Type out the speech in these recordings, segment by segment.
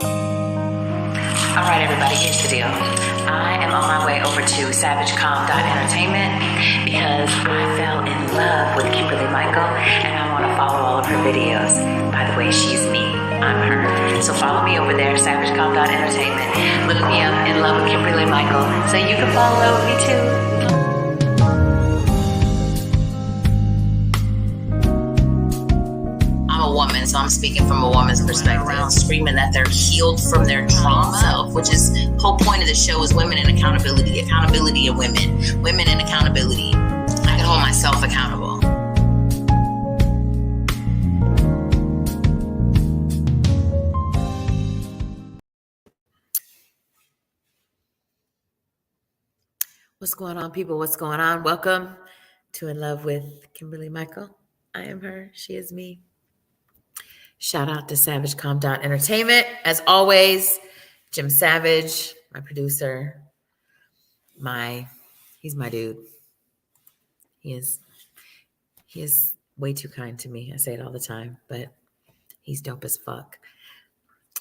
All right, everybody, here's the deal. I am on my way over to SavageCom.entertainment because I fell in love with Kimberly Michael and I want to follow all of her videos. By the way, she's me, I'm her. So follow me over there, SavageCom.entertainment. Look me up, In Love with Kimberly Michael, so you can fall in love with me too. A woman, so I'm speaking from a woman's perspective. Around screaming that they're healed from their trauma, which is the whole point of the show is women and accountability and women and accountability. I can hold myself accountable. What's going on, people? What's going on? Welcome to In Love with Kimberly Michael. I am her, she is me. Shout out to SavageCom.entertainment. As always, Jim Savage, my producer, he's my dude. He is way too kind to me. I say it all the time, but he's dope as fuck.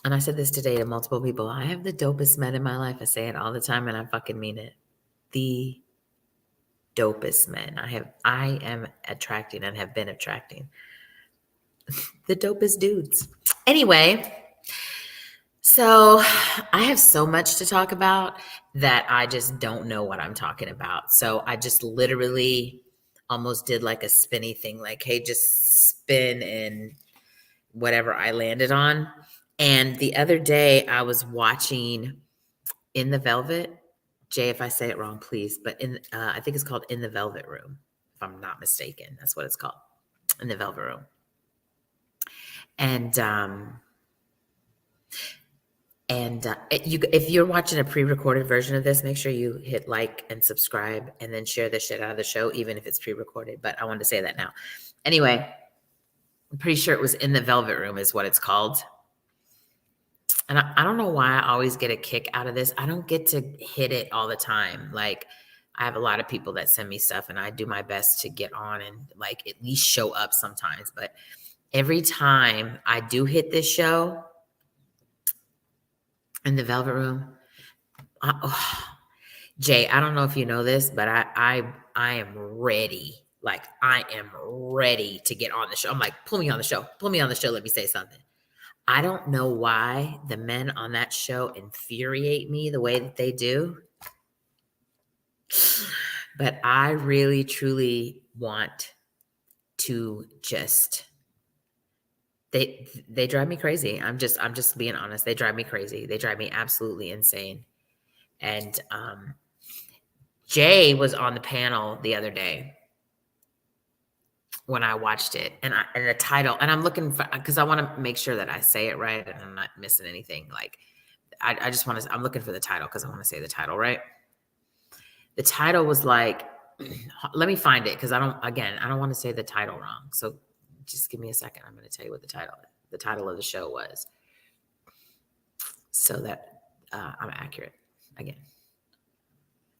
And I said this today to multiple people. I have the dopest men in my life. I say it all the time and I fucking mean it. The dopest men. I am attracting and have been attracting the dopest dudes. Anyway, so I have so much to talk about that I just don't know what I'm talking about. So I just literally almost did like a spinny thing, like, hey, just spin and whatever I landed on. And the other day I was watching In the Velvet. Jay, if I say it wrong, please. But I think it's called In the Velvet Room, if I'm not mistaken. That's what it's called, In the Velvet Room. And if you're watching a pre-recorded version of this, make sure you hit like and subscribe and then share the shit out of the show, even if it's pre-recorded. But I wanted to say that now. Anyway, I'm pretty sure it was In the Velvet Room is what it's called. And I don't know why I always get a kick out of this. I don't get to hit it all the time. Like, I have a lot of people that send me stuff and I do my best to get on and like at least show up sometimes. But every time I do hit this show, In the Velvet Room, Jay, I don't know if you know this, but I am ready. Like, I am ready to get on the show. I'm like, pull me on the show. Let me say something. I don't know why the men on that show infuriate me the way that they do. But I really, truly want to just... They drive me crazy. I'm just being honest. They drive me crazy. They drive me absolutely insane. And Jay was on the panel the other day when I watched it, and the title, and I'm looking for, because I want to make sure that I say it right and I'm not missing anything. Like, I just want to, I'm looking for the title because I want to say the title right. The title was like, let me find it because I don't want to say the title wrong. So just give me a second. I'm going to tell you what the title of the show was, so that I'm accurate again.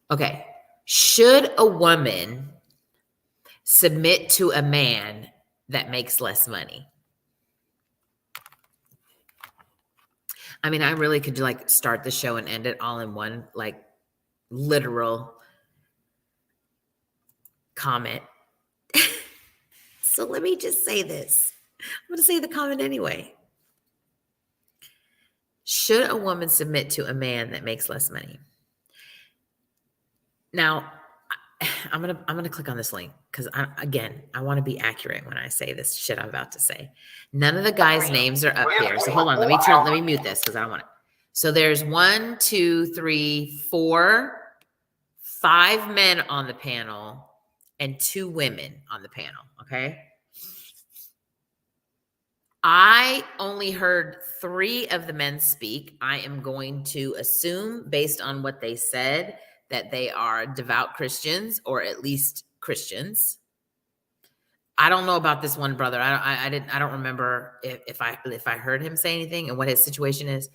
Okay. Should a woman submit to a man that makes less money? I mean, I really could like start the show and end it all in one, like, literal comment. So let me just say this. I'm going to say the comment anyway. Should a woman submit to a man that makes less money? Now, I'm gonna click on this link because I want to be accurate when I say this shit I'm about to say. None of the guys' names are up here. So hold on, let me mute this because I don't want it. So there's 1, 2, 3, 4, 5 men on the panel and 2 women on the panel. Okay. I only heard 3 of the men speak. I am going to assume, based on what they said, that they are devout Christians, or at least Christians. I don't know about this one brother. I don't remember if I heard him say anything and what his situation is.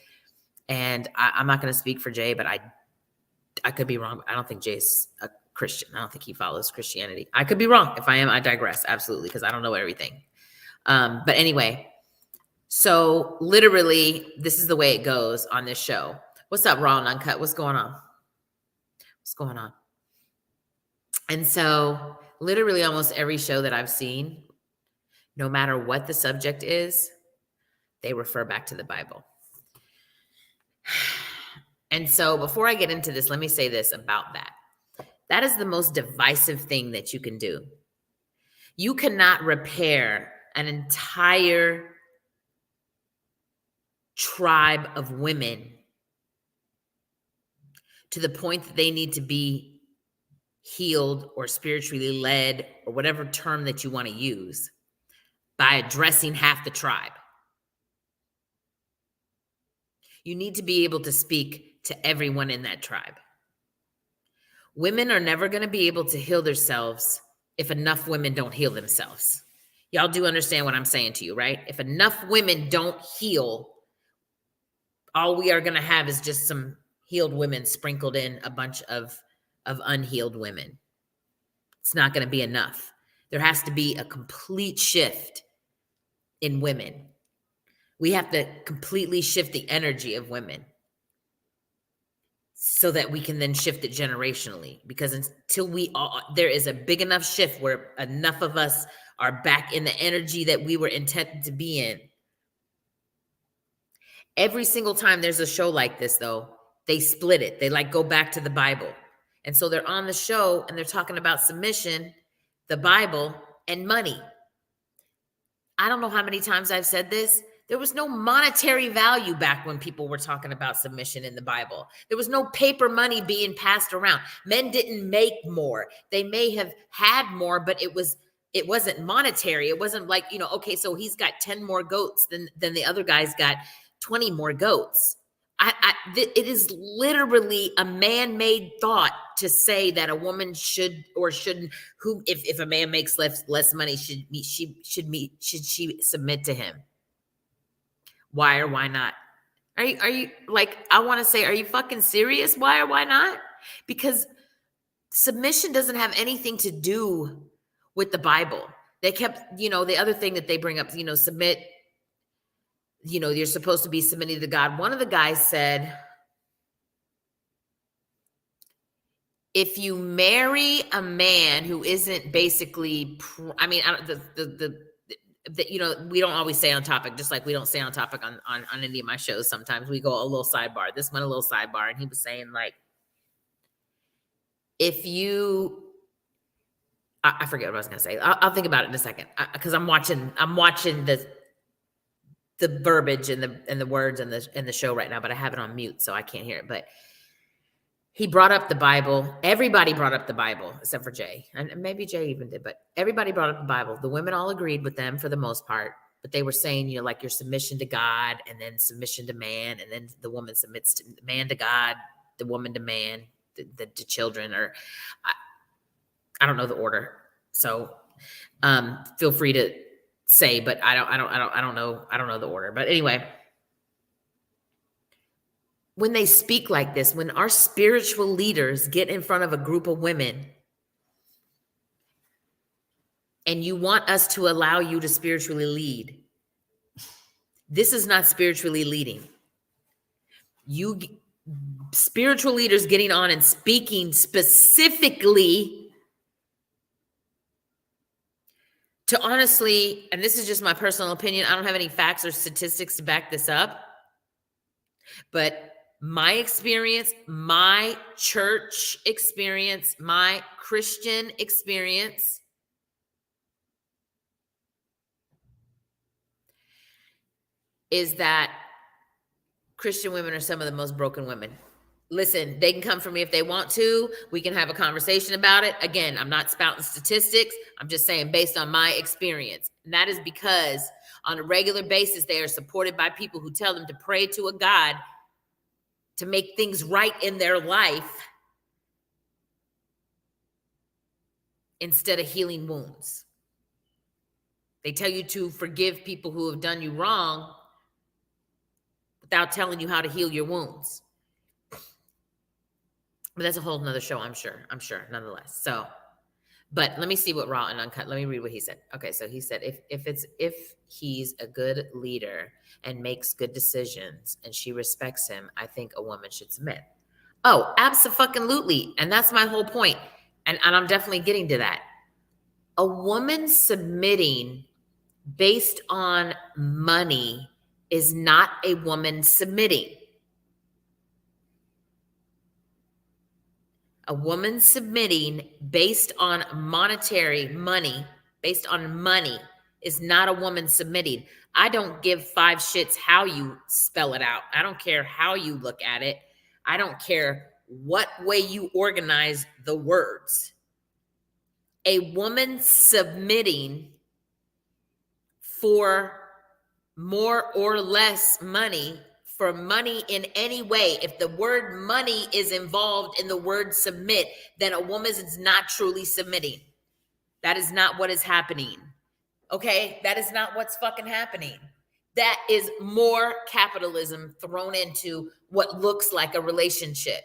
And I'm not going to speak for Jay, but I could be wrong. I don't think Jay's a Christian. I don't think he follows Christianity. I could be wrong. If I am, I digress. Absolutely. Because I don't know everything. But anyway, So literally, this is the way it goes on this show. What's up, Raw and Uncut? What's going on? What's going on? And so literally almost every show that I've seen, no matter what the subject is, they refer back to the Bible. And so before I get into this, let me say this about that. That is the most divisive thing that you can do. You cannot repair an entire tribe of women to the point that they need to be healed or spiritually led or whatever term that you want to use by addressing half the tribe. You need to be able to speak to everyone in that tribe. Women are never going to be able to heal themselves if enough women don't heal themselves. Y'all do understand what I'm saying to you, right? If enough women don't heal, all we are going to have is just some healed women sprinkled in a bunch of unhealed women. It's not going to be enough. There has to be a complete shift in women. We have to completely shift the energy of women so that we can then shift it generationally. Because until there is a big enough shift where enough of us are back in the energy that we were intended to be in. Every single time there's a show like this, though, they split it. They go back to the Bible. And so they're on the show and they're talking about submission, the Bible, and money. I don't know how many times I've said this. There was no monetary value back when people were talking about submission in the Bible. There was no paper money being passed around. Men didn't make more. They may have had more, but it wasn't monetary. It wasn't like, okay, so he's got 10 more goats than the other guy's got 20 more goats. It is literally a man-made thought to say that a woman should or shouldn't. If a man makes less money, should she submit to him? Why or why not? Are you I want to say, are you fucking serious? Why or why not? Because submission doesn't have anything to do with the Bible. They kept, the other thing that they bring up, submit. You're supposed to be submitting to God. One of the guys said, if you marry a man who isn't basically, we don't always stay on topic, just like we don't stay on topic on any of my shows. Sometimes we go a little sidebar. This went a little sidebar, and he was saying, if you, I forget what I was going to say. I'll think about it in a second, because I'm watching the verbiage and the words in the show right now, but I have it on mute, so I can't hear it. But he brought up the Bible. Everybody brought up the Bible except for Jay. And maybe Jay even did, but everybody brought up the Bible. The women all agreed with them for the most part, but they were saying, your submission to God and then submission to man. And then the woman submits to man to God, the woman to man, the children, or I don't know the order. So feel free to say, but I don't know the order. But anyway, when they speak like this, when our spiritual leaders get in front of a group of women and you want us to allow you to spiritually lead, this is not spiritually leading. Spiritual leaders getting on and speaking specifically to, honestly, and this is just my personal opinion, I don't have any facts or statistics to back this up, but my experience, my church experience, my Christian experience is that Christian women are some of the most broken women. Listen, they can come for me if they want to. We can have a conversation about it. Again, I'm not spouting statistics. I'm just saying based on my experience. And that is because on a regular basis, they are supported by people who tell them to pray to a God to make things right in their life instead of healing wounds. They tell you to forgive people who have done you wrong without telling you how to heal your wounds. But that's a whole nother show, I'm sure, nonetheless. So, But let me see what Raw and Uncut. Let me read what he said. Okay, so he said if he's a good leader and makes good decisions and she respects him, I think a woman should submit. Oh, absolutely. And that's my whole point. And I'm definitely getting to that. A woman submitting based on money is not a woman submitting. A woman submitting based on monetary money, based on money, is not a woman submitting. I don't give five shits how you spell it out. I don't care how you look at it. I don't care what way you organize the words. A woman submitting for more or less money, for money in any way, if the word money is involved in the word submit, then a woman is not truly submitting. That is not what is happening. Okay? That is not what's fucking happening. That is more capitalism thrown into what looks like a relationship.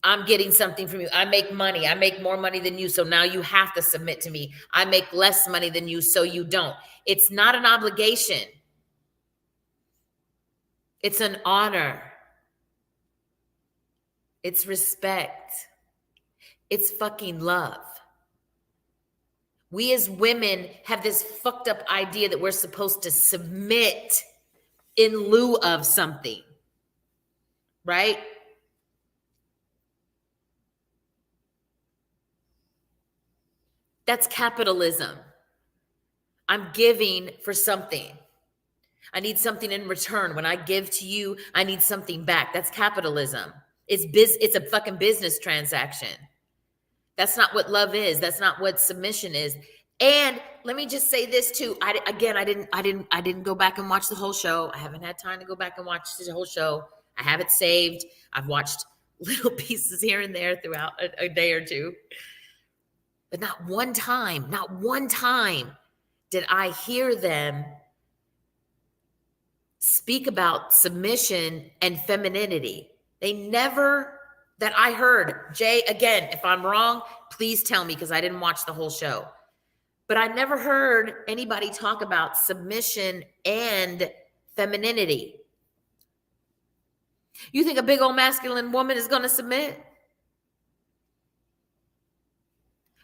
I'm getting something from you. I make money. I make more money than you. So now you have to submit to me. I make less money than you. So you don't. It's not an obligation. It's an honor. It's respect. It's fucking love. We as women have this fucked up idea that we're supposed to submit in lieu of something. Right? That's capitalism. I'm giving for something. I need something in return. When I give to you, I need something back. That's capitalism. It's a fucking business transaction. That's not what love is. That's not what submission is. And let me just say this too. I didn't go back and watch the whole show. I haven't had time to go back and watch the whole show. I have it saved. I've watched little pieces here and there throughout a day or two. But not one time did I hear them speak about submission and femininity. They never, that I heard. Jay, again, if I'm wrong, please tell me because I didn't watch the whole show. But I never heard anybody talk about submission and femininity. You think a big old masculine woman is going to submit?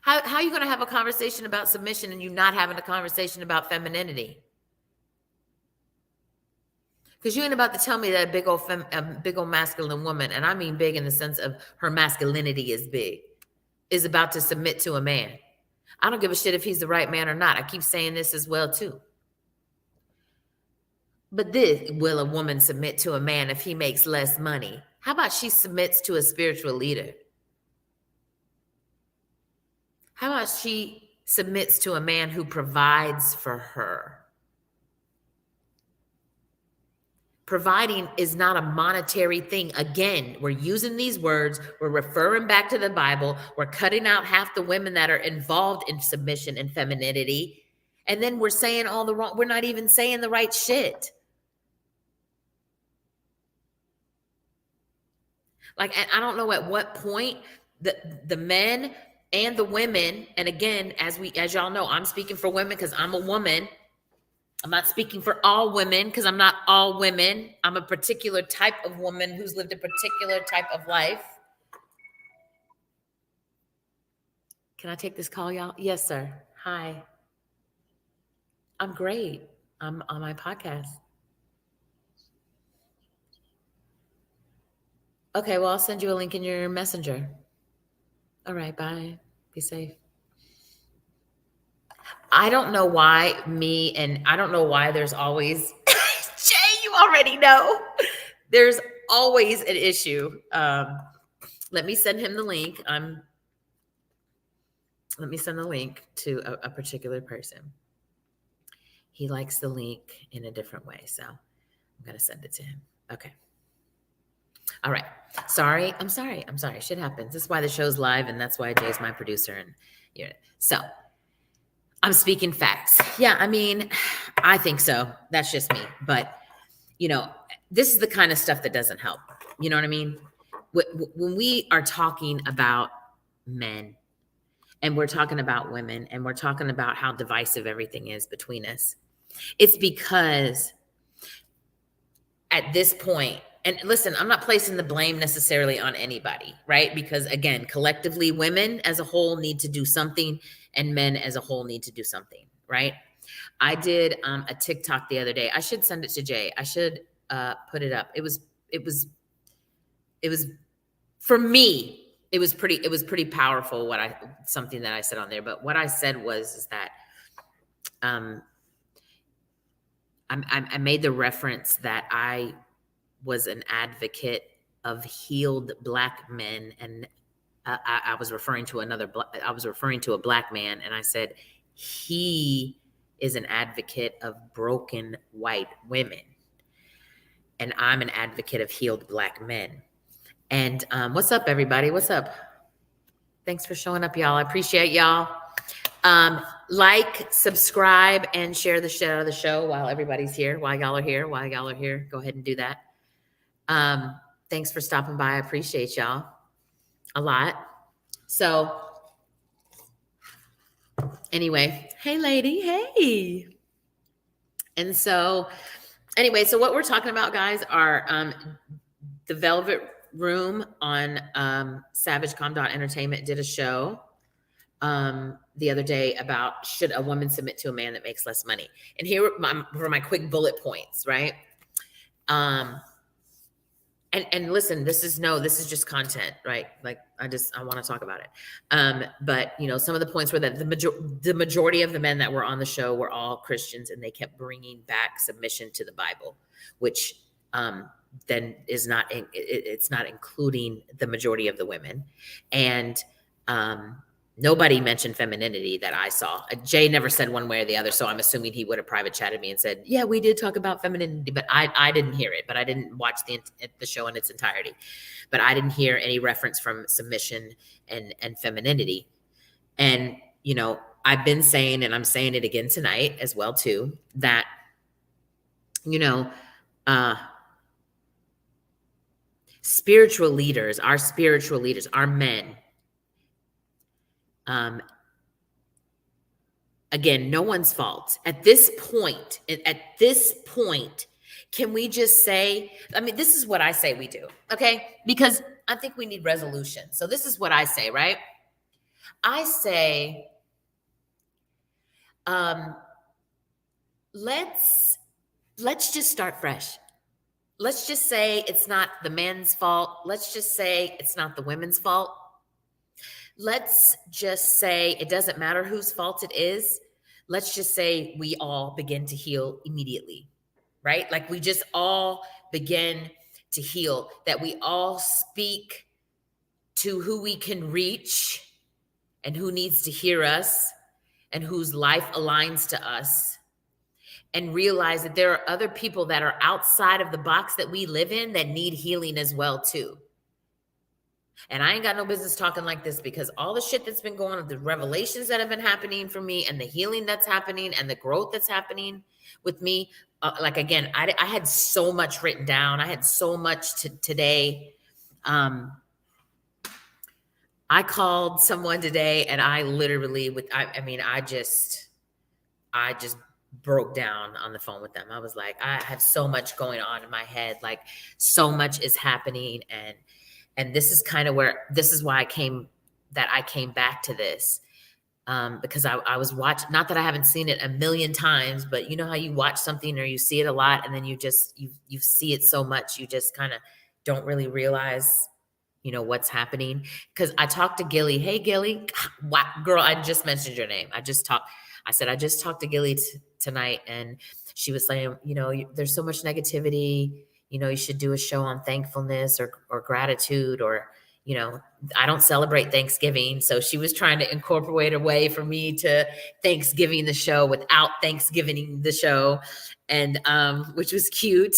How are you going to have a conversation about submission and you not having a conversation about femininity? Because you ain't about to tell me that a big old masculine woman, and I mean big in the sense of her masculinity is big, is about to submit to a man. I don't give a shit if he's the right man or not. I keep saying this as well too. But will a woman submit to a man if he makes less money? How about she submits to a spiritual leader? How about she submits to a man who provides for her? Providing is not a monetary thing. Again, we're using these words. We're referring back to the Bible. We're cutting out half the women that are involved in submission and femininity. And then we're saying all the wrong, we're not even saying the right shit. Like, and I don't know at what point the men and the women, and again, as y'all know, I'm speaking for women because I'm a woman. I'm not speaking for all women because I'm not all women. I'm a particular type of woman who's lived a particular type of life. Can I take this call, y'all? Yes, sir. Hi. I'm great. I'm on my podcast. Okay, well, I'll send you a link in your messenger. All right, bye. Be safe. I don't know why I don't know why there's always, Jay, you already know. There's always an issue. Let me send him the link. Let me send the link to a particular person. He likes the link in a different way, so I'm going to send it to him. Okay. All right. Sorry. I'm sorry. Shit happens. This is why the show's live, and that's why Jay's my producer. And so I'm speaking facts. Yeah, I mean, I think so. That's just me. But, this is the kind of stuff that doesn't help. You know what I mean? When we are talking about men, and we're talking about women, and we're talking about how divisive everything is between us, it's because at this point, and listen, I'm not placing the blame necessarily on anybody, right? Because again, collectively, women as a whole need to do something, and men as a whole need to do something, right? I did a TikTok the other day. I should send it to Jay. I should put it up. It was for me. It was pretty powerful. Something that I said on there. But what I said is that I made the reference that I was an advocate of healed Black men, and I was referring to a Black man, and I said he is an advocate of broken white women, and I'm an advocate of healed Black men. And what's up, everybody? What's up? Thanks for showing up, y'all. I appreciate y'all. Like, subscribe, and share the show while everybody's here, while y'all are here. Go ahead and do that. Thanks for stopping by. I appreciate y'all a lot. So anyway, hey lady, hey. And so anyway, so what we're talking about, guys, are the Velvet Room on SavageCom.entertainment did a show the other day about should a woman submit to a man that makes less money. And here were my quick bullet points, right? And listen, this is just content, right? Like I want to talk about it. But some of the points were that the majority of the men that were on the show were all Christians, and they kept bringing back submission to the Bible, which then is it's not including the majority of the women. And nobody mentioned femininity that I saw. Jay never said one way or the other, so I'm assuming he would have private chatted me and said, yeah, we did talk about femininity, but I didn't hear it, but I didn't watch the show in its entirety. But I didn't hear any reference from submission and femininity. And, I've been saying, and I'm saying it again tonight as well, too, that, spiritual leaders, our men, again, no one's fault. At this point, can we just say, this is what I say we do, okay? Because I think we need resolution. So this is what I say, right? I say, let's just start fresh. Let's just say it's not the men's fault. Let's just say it's not the women's fault. Let's just say it doesn't matter whose fault it is. Let's just say we all begin to heal immediately, right? Like we just all begin to heal, that we all speak to who we can reach and who needs to hear us and whose life aligns to us, and realize that there are other people that are outside of the box that we live in that need healing as well, too. And I ain't got no business talking like this, because all the shit that's been going on, the revelations that have been happening for me, and the healing that's happening, and the growth that's happening with me. Like, again, I had so much written down. I had so much today. I called someone today, and I literally, I just broke down on the phone with them. I was like, I have so much going on in my head. Like, so much is happening. And this is kind of this is why I came back to this. Because I was watching, not that I haven't seen it a million times, but you know how you watch something or you see it a lot, and then you see it so much, you just kind of don't really realize, what's happening. Because I talked to Gilly. Hey, Gilly. Wow, girl, I just mentioned your name. I said, I just talked to Gilly tonight, and she was saying, there's so much negativity. You should do a show on thankfulness or gratitude, or, I don't celebrate Thanksgiving. So she was trying to incorporate a way for me to Thanksgiving the show without Thanksgiving the show. And, which was cute.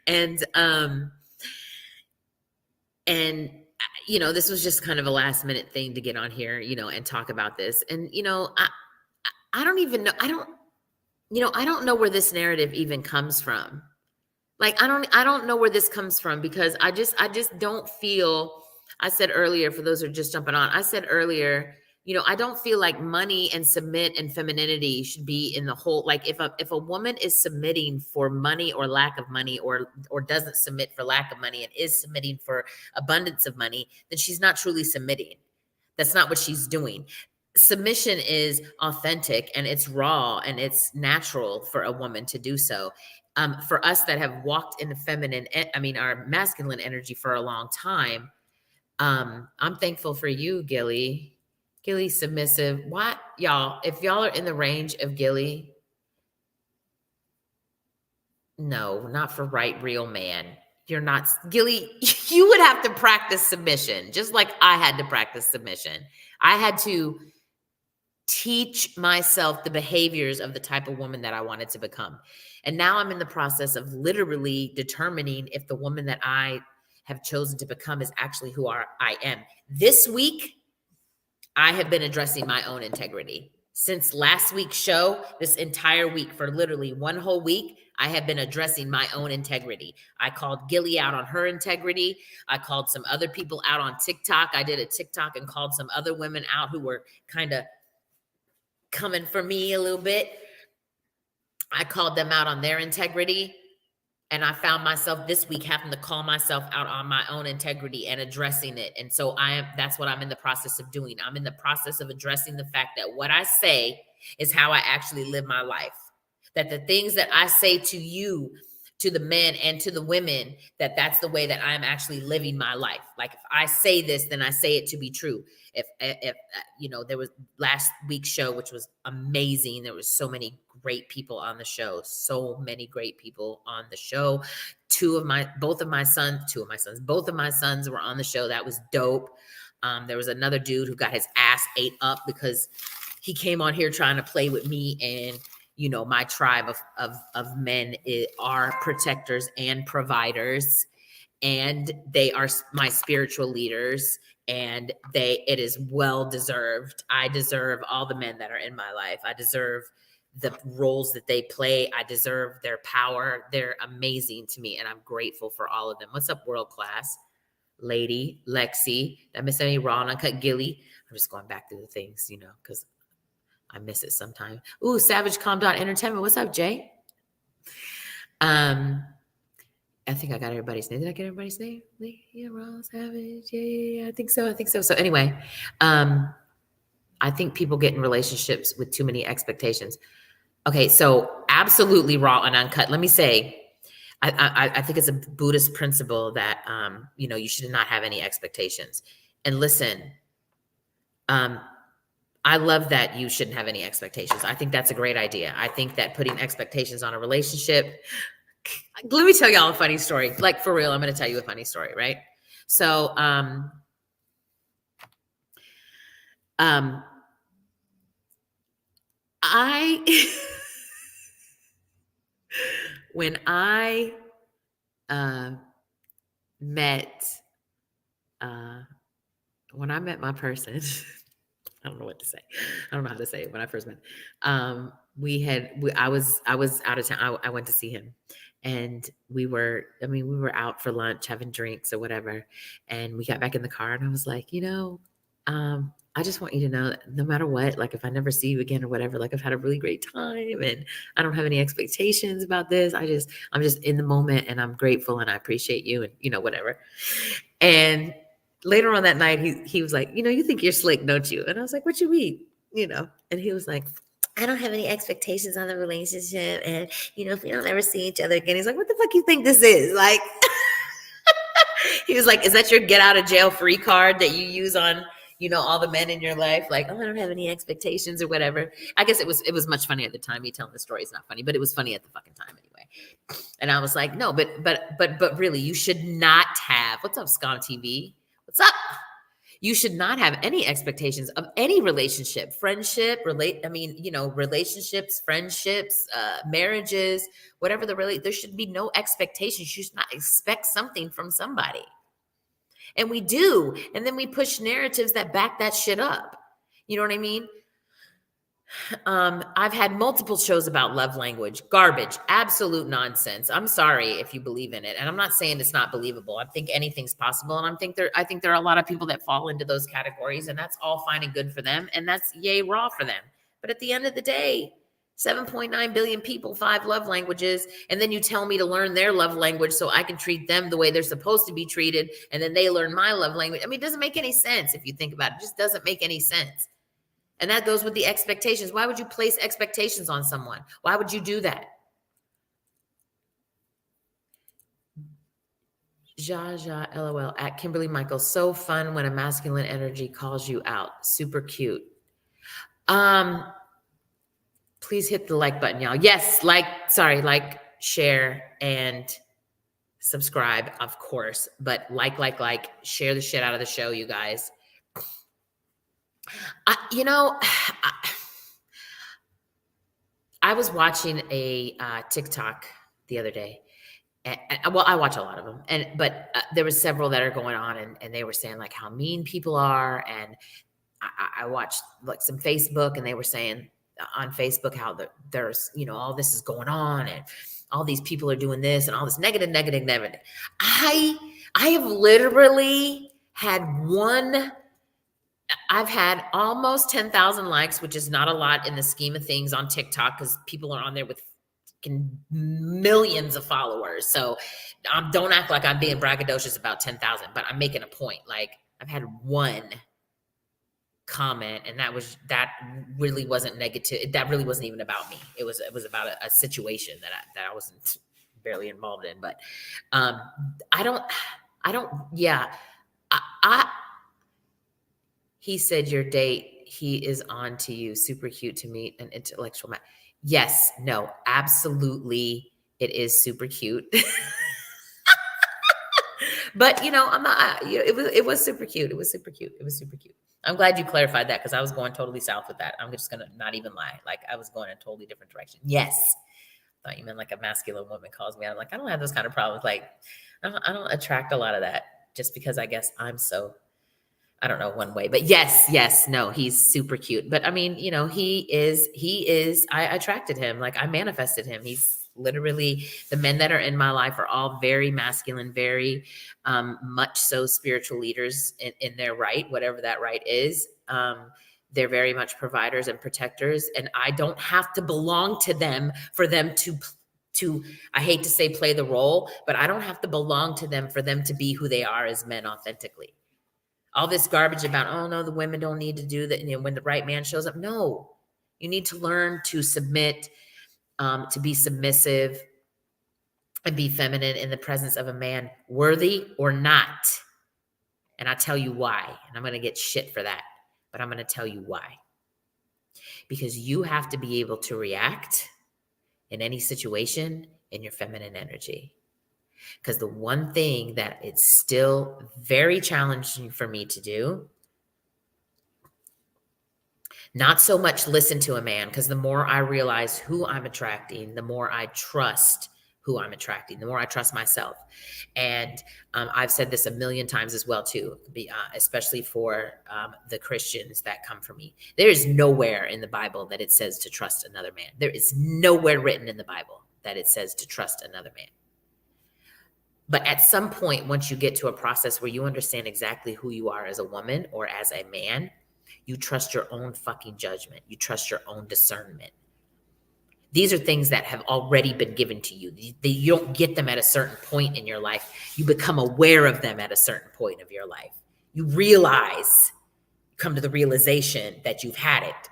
And, this was just kind of a last minute thing to get on here, and talk about this. And, I don't even know. I don't know where this narrative even comes from. Like, I don't know where this comes from, because I just don't feel I said earlier, for those who are just jumping on, I said earlier, I don't feel like money and submit and femininity should be in the whole, like if a woman is submitting for money or lack of money, or doesn't submit for lack of money and is submitting for abundance of money, then she's not truly submitting. That's not what she's doing. Submission is authentic and it's raw and it's natural for a woman to do so. For us that have walked in the our masculine energy for a long time, I'm thankful for you, Gilly. Gilly submissive. What y'all? If y'all are in the range of Gilly, no, not for right, real man. You're not, Gilly. You would have to practice submission, just like I had to practice submission. I had to teach myself the behaviors of the type of woman that I wanted to become. And now I'm in the process of literally determining if the woman that I have chosen to become is actually who I am. This week, I have been addressing my own integrity. Since last week's show, this entire week, for literally one whole week, I have been addressing my own integrity. I called Gilly out on her integrity. I called some other people out on TikTok. I did a TikTok and called some other women out who were kind of coming for me a little bit. I called them out on their integrity. And I found myself this week having to call myself out on my own integrity and addressing it. And so that's what I'm in the process of doing. I'm in the process of addressing the fact that what I say is how I actually live my life. That the things that I say to you, to the men and to the women, that's the way that I'm actually living my life. Like if I say this, then I say it to be true. If there was last week's show, which was amazing. There was so many great people on the show. Both of my sons were on the show. That was dope. There was another dude who got his ass ate up because he came on here trying to play with me, and my tribe of men are protectors and providers, and they are my spiritual leaders, and it is well deserved. I deserve all the men that are in my life. I deserve the roles that they play. I deserve their power. They're amazing to me, and I'm grateful for all of them. What's up, world class lady Lexi? Did I miss any? Raw and Uncut Gilly? I'm just going back through the things, because I miss it sometimes. Ooh, Savage Calm Down Entertainment. What's up, Jay? I think I got everybody's name. Did I get everybody's name? Yeah, Raw, Savage. Yeah, I think so. So anyway, I think people get in relationships with too many expectations. Okay, so absolutely Raw and Uncut. Let me say, I think it's a Buddhist principle that you should not have any expectations. And listen, I love that you shouldn't have any expectations. I think that's a great idea. I think that putting expectations on a relationship. Let me tell y'all a funny story. Like, for real, I'm going to tell you a funny story, right? So, when I met my person, I don't know what to say. I don't know how to say it. When I first met, I was out of town. I went to see him, and we were out for lunch, having drinks or whatever. And we got back in the car, and I was like, I just want you to know that no matter what, like if I never see you again or whatever, like I've had a really great time, and I don't have any expectations about this. I'm just in the moment, and I'm grateful, and I appreciate you, and whatever. And later on that night, he was like, you think you're slick, don't you? And I was like, what you mean? And he was like, I don't have any expectations on the relationship. And, if we don't ever see each other again, he's like, what the fuck you think this is? Like, he was like, is that your get out of jail free card that you use on, all the men in your life? Like, oh, I don't have any expectations or whatever. I guess it was much funny at the time. Me telling the story is not funny, but it was funny at the fucking time anyway. And I was like, no, but really, you should not have, what's up, Scum TV? What's up? You should not have any expectations of any relationship, friendship, relationships, friendships, marriages, whatever there should be no expectations. You should not expect something from somebody. And we do. And then we push narratives that back that shit up. You know what I mean? I've had multiple shows about love language. Garbage, absolute nonsense. I'm sorry if you believe in it, and I'm not saying it's not believable. I think anything's possible, and I think there are a lot of people that fall into those categories, and that's all fine and good for them, and that's yay raw for them. But at the end of the day, 7.9 billion people, 5 love languages, and then you tell me to learn their love language so I can treat them the way they're supposed to be treated, and then they learn my love language. I mean, it doesn't make any sense if you think about it. It just doesn't make any sense. And that goes with the expectations. Why would you place expectations on someone? Why would you do that? LOL at Kimberly Michael. So fun when a masculine energy calls you out. Super cute. Please hit the like button, y'all. Yes, like, share, and subscribe, of course. But share the shit out of the show, you guys. I was watching a TikTok the other day. Well, I watch a lot of them, but there was several that are going on, and they were saying like how mean people are, and I watched like some Facebook, and they were saying on Facebook how there's all this is going on, and all these people are doing this, and all this negative. I have literally had I've had almost 10,000 likes, which is not a lot in the scheme of things on TikTok because people are on there with millions of followers. So don't act like I'm being braggadocious about 10,000, but I'm making a point. Like I've had one comment, and that really wasn't negative. That really wasn't even about me. It was about a situation that I wasn't barely involved in. But he said your date, he is on to you. Super cute to meet an intellectual man. Yes, no, absolutely. It is super cute. But I'm not, it was super cute. It was super cute. I'm glad you clarified that because I was going totally south with that. I'm just going to not even lie. Like I was going in a totally different direction. Yes. I thought you meant like a masculine woman calls me. I'm like, I don't have those kind of problems. Like I don't attract a lot of that just because I guess I'm so, I don't know, one way, but yes, no, he's super cute. But I mean, he is, I attracted him. Like I manifested him. He's literally, the men that are in my life are all very masculine, very much so spiritual leaders in their right, whatever that right is. They're very much providers and protectors. And I don't have to belong to them for them to, I hate to say play the role, but I don't have to belong to them for them to be who they are as men authentically. All this garbage about, oh no, the women don't need to do that. When the right man shows up, no, you need to learn to submit, to be submissive and be feminine in the presence of a man, worthy or not. And I tell you why, and I'm going to get shit for that, but I'm going to tell you why. Because you have to be able to react in any situation in your feminine energy. Because the one thing that it's still very challenging for me to do, not so much listen to a man, because the more I realize who I'm attracting, the more I trust who I'm attracting, the more I trust myself. And I've said this a million times as well, too, especially for the Christians that come from me. There is nowhere in the Bible that it says to trust another man. There is nowhere written in the Bible that it says to trust another man. But at some point, once you get to a process where you understand exactly who you are as a woman or as a man, you trust your own fucking judgment. You trust your own discernment. These are things that have already been given to you. You don't get them at a certain point in your life. You become aware of them at a certain point of your life. You realize, come to the realization that you've had it.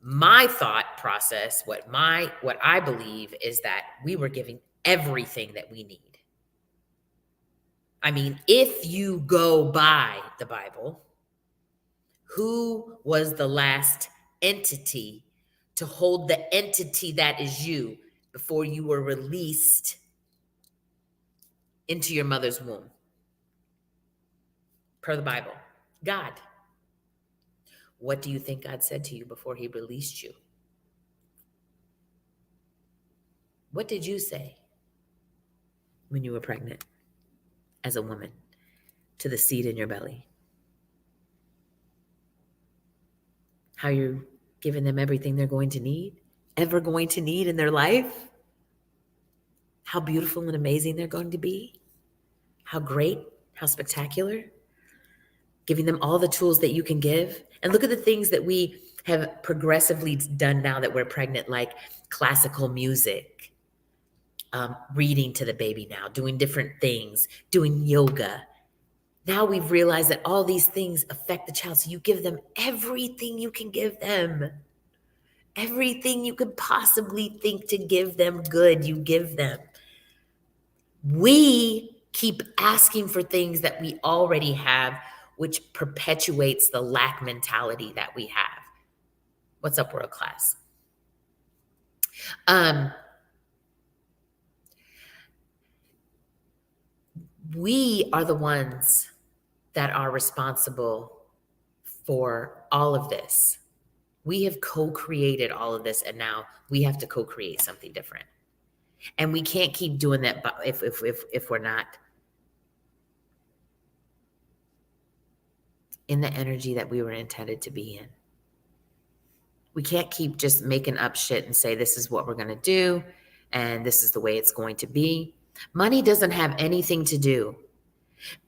My thought process, what I believe is that we were given everything that we need. I mean, if you go by the Bible, who was the last entity to hold the entity that is you before you were released into your mother's womb? Per the Bible, God. What do you think God said to you before he released you? What did you say when you were pregnant as a woman to the seed in your belly? how you're giving them everything they're going to need, ever going to need in their life, how beautiful and amazing they're going to be, how great, how spectacular, giving them all the tools that you can give. And look at the things that we have progressively done now that we're pregnant, like classical music, reading to the baby now, doing different things, doing yoga. Now we've realized that all these things affect the child. So you give them everything you can give them. Everything you could possibly think to give them good, you give them. We keep asking for things that we already have, which perpetuates the lack mentality that we have. What's up, world class? We are the ones that are responsible for all of this. We have co-created all of this, and now we have to co-create something different. And we can't keep doing that if we're not in the energy that we were intended to be in. We can't keep just making up shit and say this is what we're going to do and this is the way it's going to be. Money doesn't have anything to do.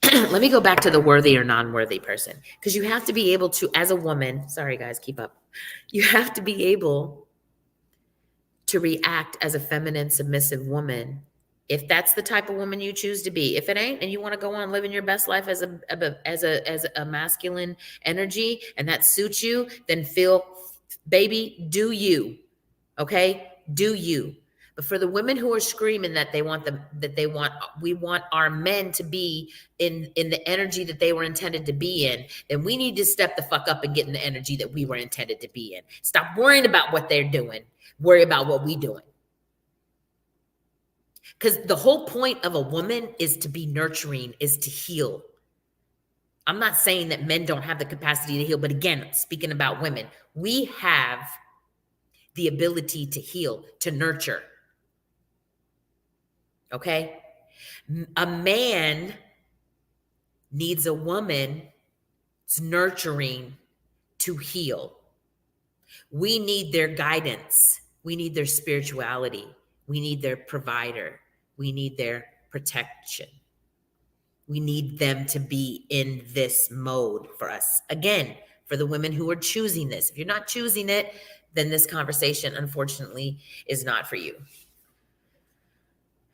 Let me go back to the worthy or non-worthy person, because you have to be able to, as a woman, sorry guys, keep up. You have to be able to react as a feminine, submissive woman, if that's the type of woman you choose to be. If it ain't, and you want to go on living your best life as a masculine energy, and that suits you, then feel, baby, do you. Okay, do you. But for the women who are screaming that we want our men to be in the energy that they were intended to be in, then we need to step the fuck up and get in the energy that we were intended to be in. Stop worrying about what they're doing. Worry about what we doing. Because the whole point of a woman is to be nurturing, is to heal. I'm not saying that men don't have the capacity to heal, but again, speaking about women, we have the ability to heal, to nurture. Okay? A man needs a woman's nurturing to heal. We need their guidance. We need their spirituality. We need their provider. We need their protection. We need them to be in this mode for us. Again, for the women who are choosing this. If you're not choosing it, then this conversation, unfortunately, is not for you.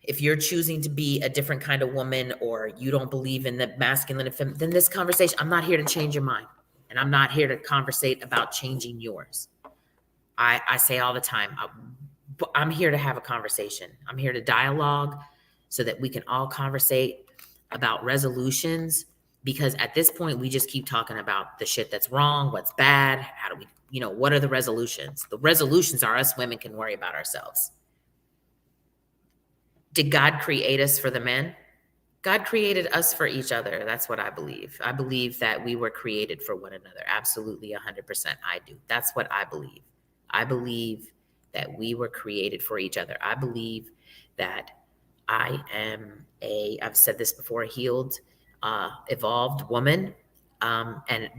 If you're choosing to be a different kind of woman, or you don't believe in the masculine and feminine, then this conversation, I'm not here to change your mind. And I'm not here to conversate about changing yours. I say all the time, I'm here to have a conversation. I'm here to dialogue so that we can all conversate about resolutions, because at this point, we just keep talking about the shit that's wrong, what's bad, how do we, what are the resolutions? The resolutions are us women can worry about ourselves. Did God create us for the men? God created us for each other. That's what I believe. I believe that we were created for one another. Absolutely, 100%. I do. That's what I believe. I believe that we were created for each other. I believe that I am I've said this before, a healed, evolved woman. And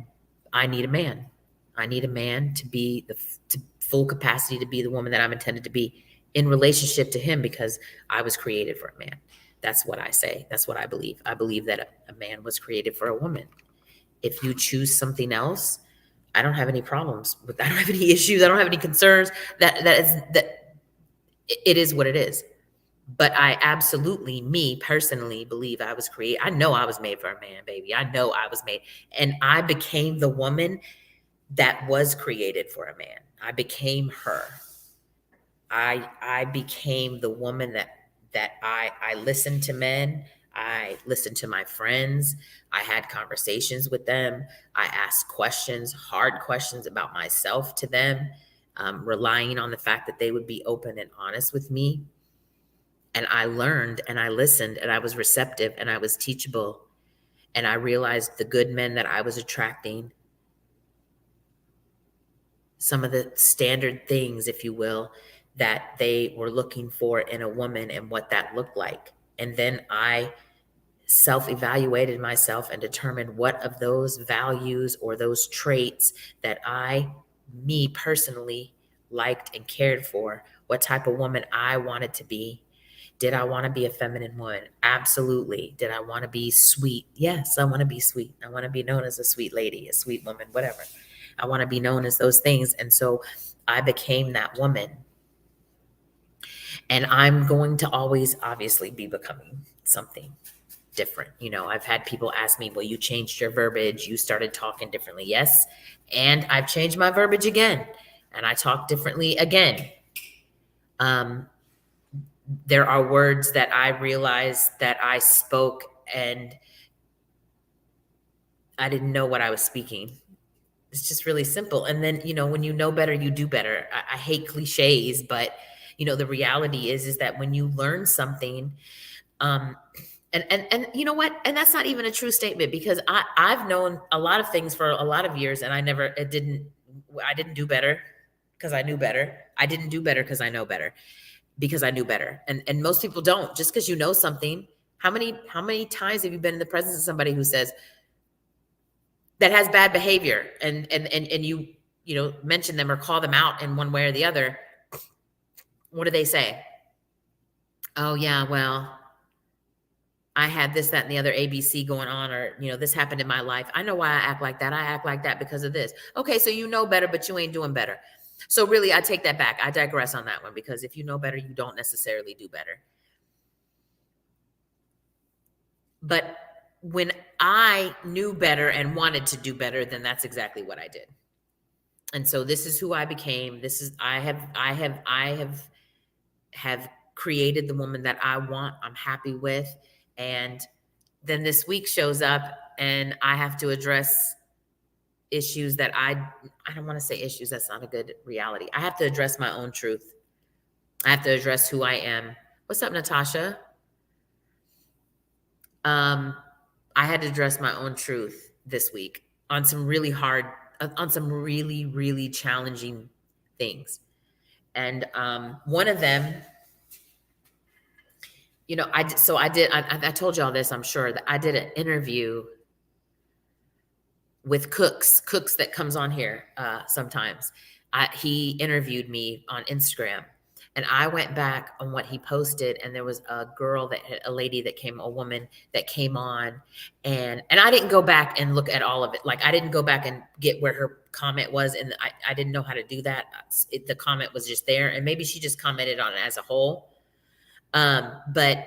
I need a man. I need a man to be to full capacity to be the woman that I'm intended to be in relationship to him, because I was created for a man. That's what I say. That's what I believe. I believe that a man was created for a woman. If you choose something else, I don't have any problems with that. I don't have any issues. I don't have any concerns. That it is what it is. But I absolutely, me personally, believe I was created. I know I was made for a man, baby. I know I was made. And I became the woman that was created for a man. I became her. I became the woman that I listened to men. I listened to my friends. I had conversations with them. I asked questions, hard questions about myself to them, relying on the fact that they would be open and honest with me. And I learned and I listened and I was receptive and I was teachable. And I realized the good men that I was attracting, some of the standard things, if you will, that they were looking for in a woman and what that looked like. And then I self-evaluated myself and determined what of those values or those traits that I me personally liked and cared for, what type of woman I wanted to be. Did I want to be a feminine woman? Absolutely. Did I want to be sweet? Yes, I want to be sweet. I want to be known as a sweet lady, a sweet woman, whatever. I want to be known as those things. And so I became that woman. And I'm going to always obviously be becoming something different. You know, I've had people ask me, well, you changed your verbiage. You started talking differently. Yes. And I've changed my verbiage again. And I talk differently again. There are words that I realized that I spoke and I didn't know what I was speaking. It's just really simple. And then, you know, when you know better, you do better. I hate cliches, but you know, the reality is that when you learn something, and you know what? And that's not even a true statement, because I've known a lot of things for a lot of years, and I didn't do better because I knew better. I didn't do better because I know better, because I knew better. And most people don't. Just because you know something, how many times have you been in the presence of somebody who says that has bad behavior, and you know, mention them or call them out in one way or the other? What do they say? Oh yeah, well, I had this, that, and the other ABC going on, or, you know, this happened in my life. I know why I act like that. I act like that because of this. Okay, so you know better, but you ain't doing better. So really, I take that back. I digress on that one, because if you know better, you don't necessarily do better. But when I knew better and wanted to do better, then that's exactly what I did. And so this is who I became. This is, I have created the woman that I want, I'm happy with. And then this week shows up and I have to address issues that I don't want to say issues. That's not a good reality. I have to address my own truth. I have to address who I am. What's up, Natasha? I had to address my own truth this week on some really hard, on some really, really challenging things. And one of them, you know, I told y'all this, I'm sure, that I did an interview with Cooks that comes on here sometimes. He interviewed me on Instagram, and I went back on what he posted, and there was a woman that came on, and I didn't go back and look at all of it. Like, I didn't go back and get where her comment was, and I didn't know how to do that. The comment was just there, and maybe she just commented on it as a whole. But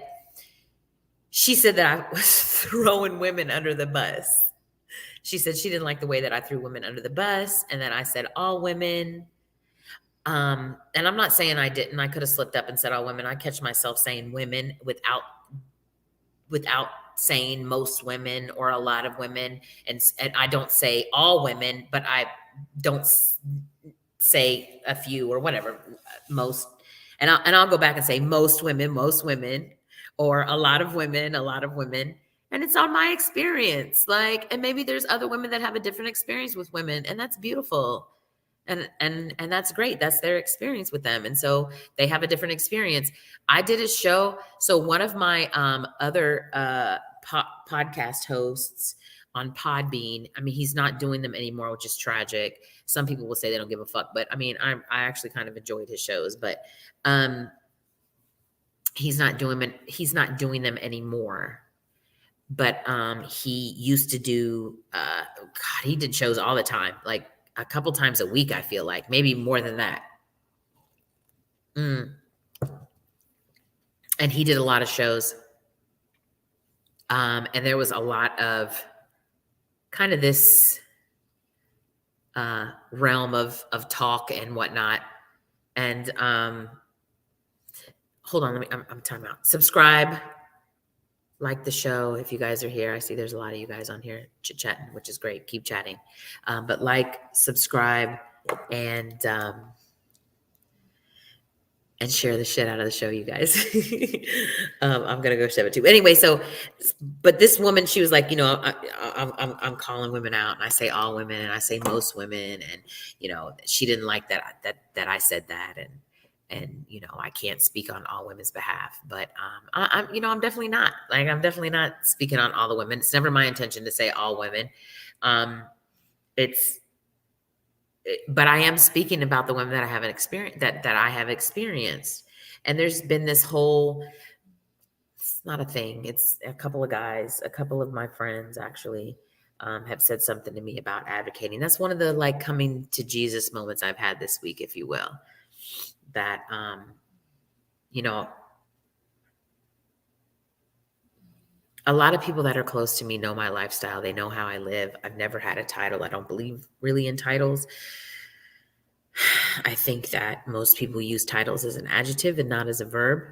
she said that I was throwing women under the bus. She said she didn't like the way that I threw women under the bus, and that I said all women. And I'm not saying I didn't. I could have slipped up and said all women. I catch myself saying women without saying most women or a lot of women, and I don't say all women, but I don't say a few or whatever, most. And I'll go back and say most women, or a lot of women, and it's on my experience. Like, and maybe there's other women that have a different experience with women, and that's beautiful. And that's great. That's their experience with them. And so they have a different experience. I did a show. So one of my other podcast hosts on Podbean, I mean, he's not doing them anymore, which is tragic. Some people will say they don't give a fuck, but I mean, I actually kind of enjoyed his shows, but he's not doing them anymore. But he used to do God, he did shows all the time, like a couple times a week, I feel like, maybe more than that. And he did a lot of shows. And there was a lot of kind of this realm of talk and whatnot. And hold on, I'm time out. Subscribe, like the show if you guys are here. I see there's a lot of you guys on here chit-chatting, which is great. Keep chatting. But like, subscribe, and share the shit out of the show, you guys. I'm gonna go shove it too. Anyway, so, but this woman, she was like, you know, I'm calling women out, and I say all women, and I say most women, and you know, she didn't like that I said that, and you know, I can't speak on all women's behalf, but I'm you know, I'm definitely not speaking on all the women. It's never my intention to say all women. It's but I am speaking about the women that I haven't experienced, that I have experienced. And there's been this whole, it's not a thing. It's a couple of guys, a couple of my friends actually have said something to me about advocating. That's one of the like coming to Jesus moments I've had this week, if you will. That, you know, a lot of people that are close to me know my lifestyle. They know how I live. I've never had a title. I don't believe really in titles. I think that most people use titles as an adjective and not as a verb.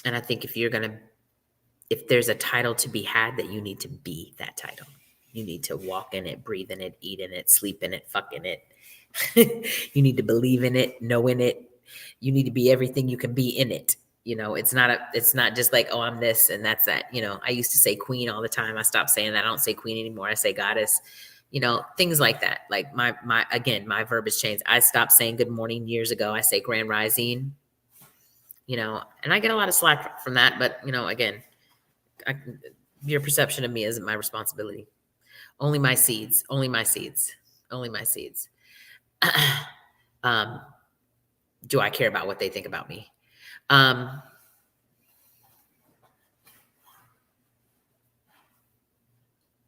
And I think if there's a title to be had, that you need to be that title. You need to walk in it, breathe in it, eat in it, sleep in it, fuck in it. You need to believe in it, know in it. You need to be everything you can be in it. It's not just like, oh, I'm this and that's that. I used to say queen all the time. I stopped saying that. I don't say queen anymore. I say goddess, things like that. Like my verb has changed. I stopped saying good morning years ago. I say grand rising, and I get a lot of slack from that. But, again, your perception of me isn't my responsibility. Only my seeds, only my seeds, only my seeds. Do I care about what they think about me? And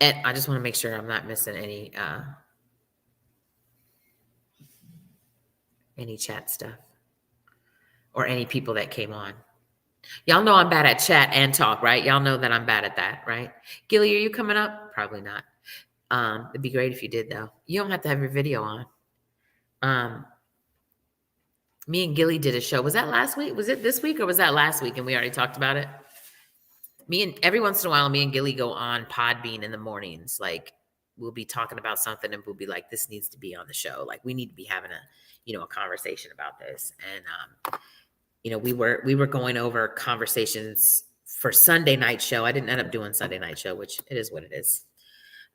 I just want to make sure I'm not missing any chat stuff or any people that came on. Y'all know I'm bad at chat and talk, right? Y'all know that I'm bad at that, right? Gilly, are you coming up? Probably not. It'd be great if you did, though. You don't have to have your video on. Me and Gilly did a show. Was that last week? Was it this week or was that last week? And we already talked about it. Every once in a while, me and Gilly go on Podbean in the mornings. Like we'll be talking about something and we'll be like, this needs to be on the show. Like we need to be having a conversation about this. And, we were going over conversations for Sunday night show. I didn't end up doing Sunday night show, which it is what it is.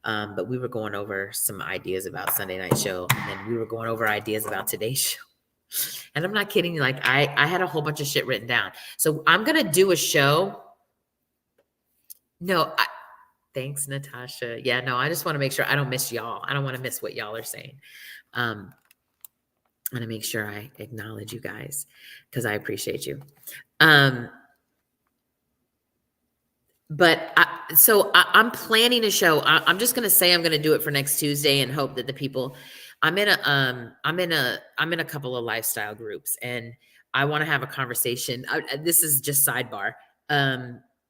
But we were going over some ideas about Sunday night show. And then we were going over ideas about today's show. And I'm not kidding. Like I had a whole bunch of shit written down. So I'm going to do a show. No, thanks, Natasha. Yeah, no, I just want to make sure I don't miss y'all. I don't want to miss what y'all are saying. I'm going to make sure I acknowledge you guys because I appreciate you. But I'm planning a show. I'm just going to say I'm going to do it for next Tuesday and hope that the people. I'm in a couple of lifestyle groups, and I want to have a conversation. This is just sidebar,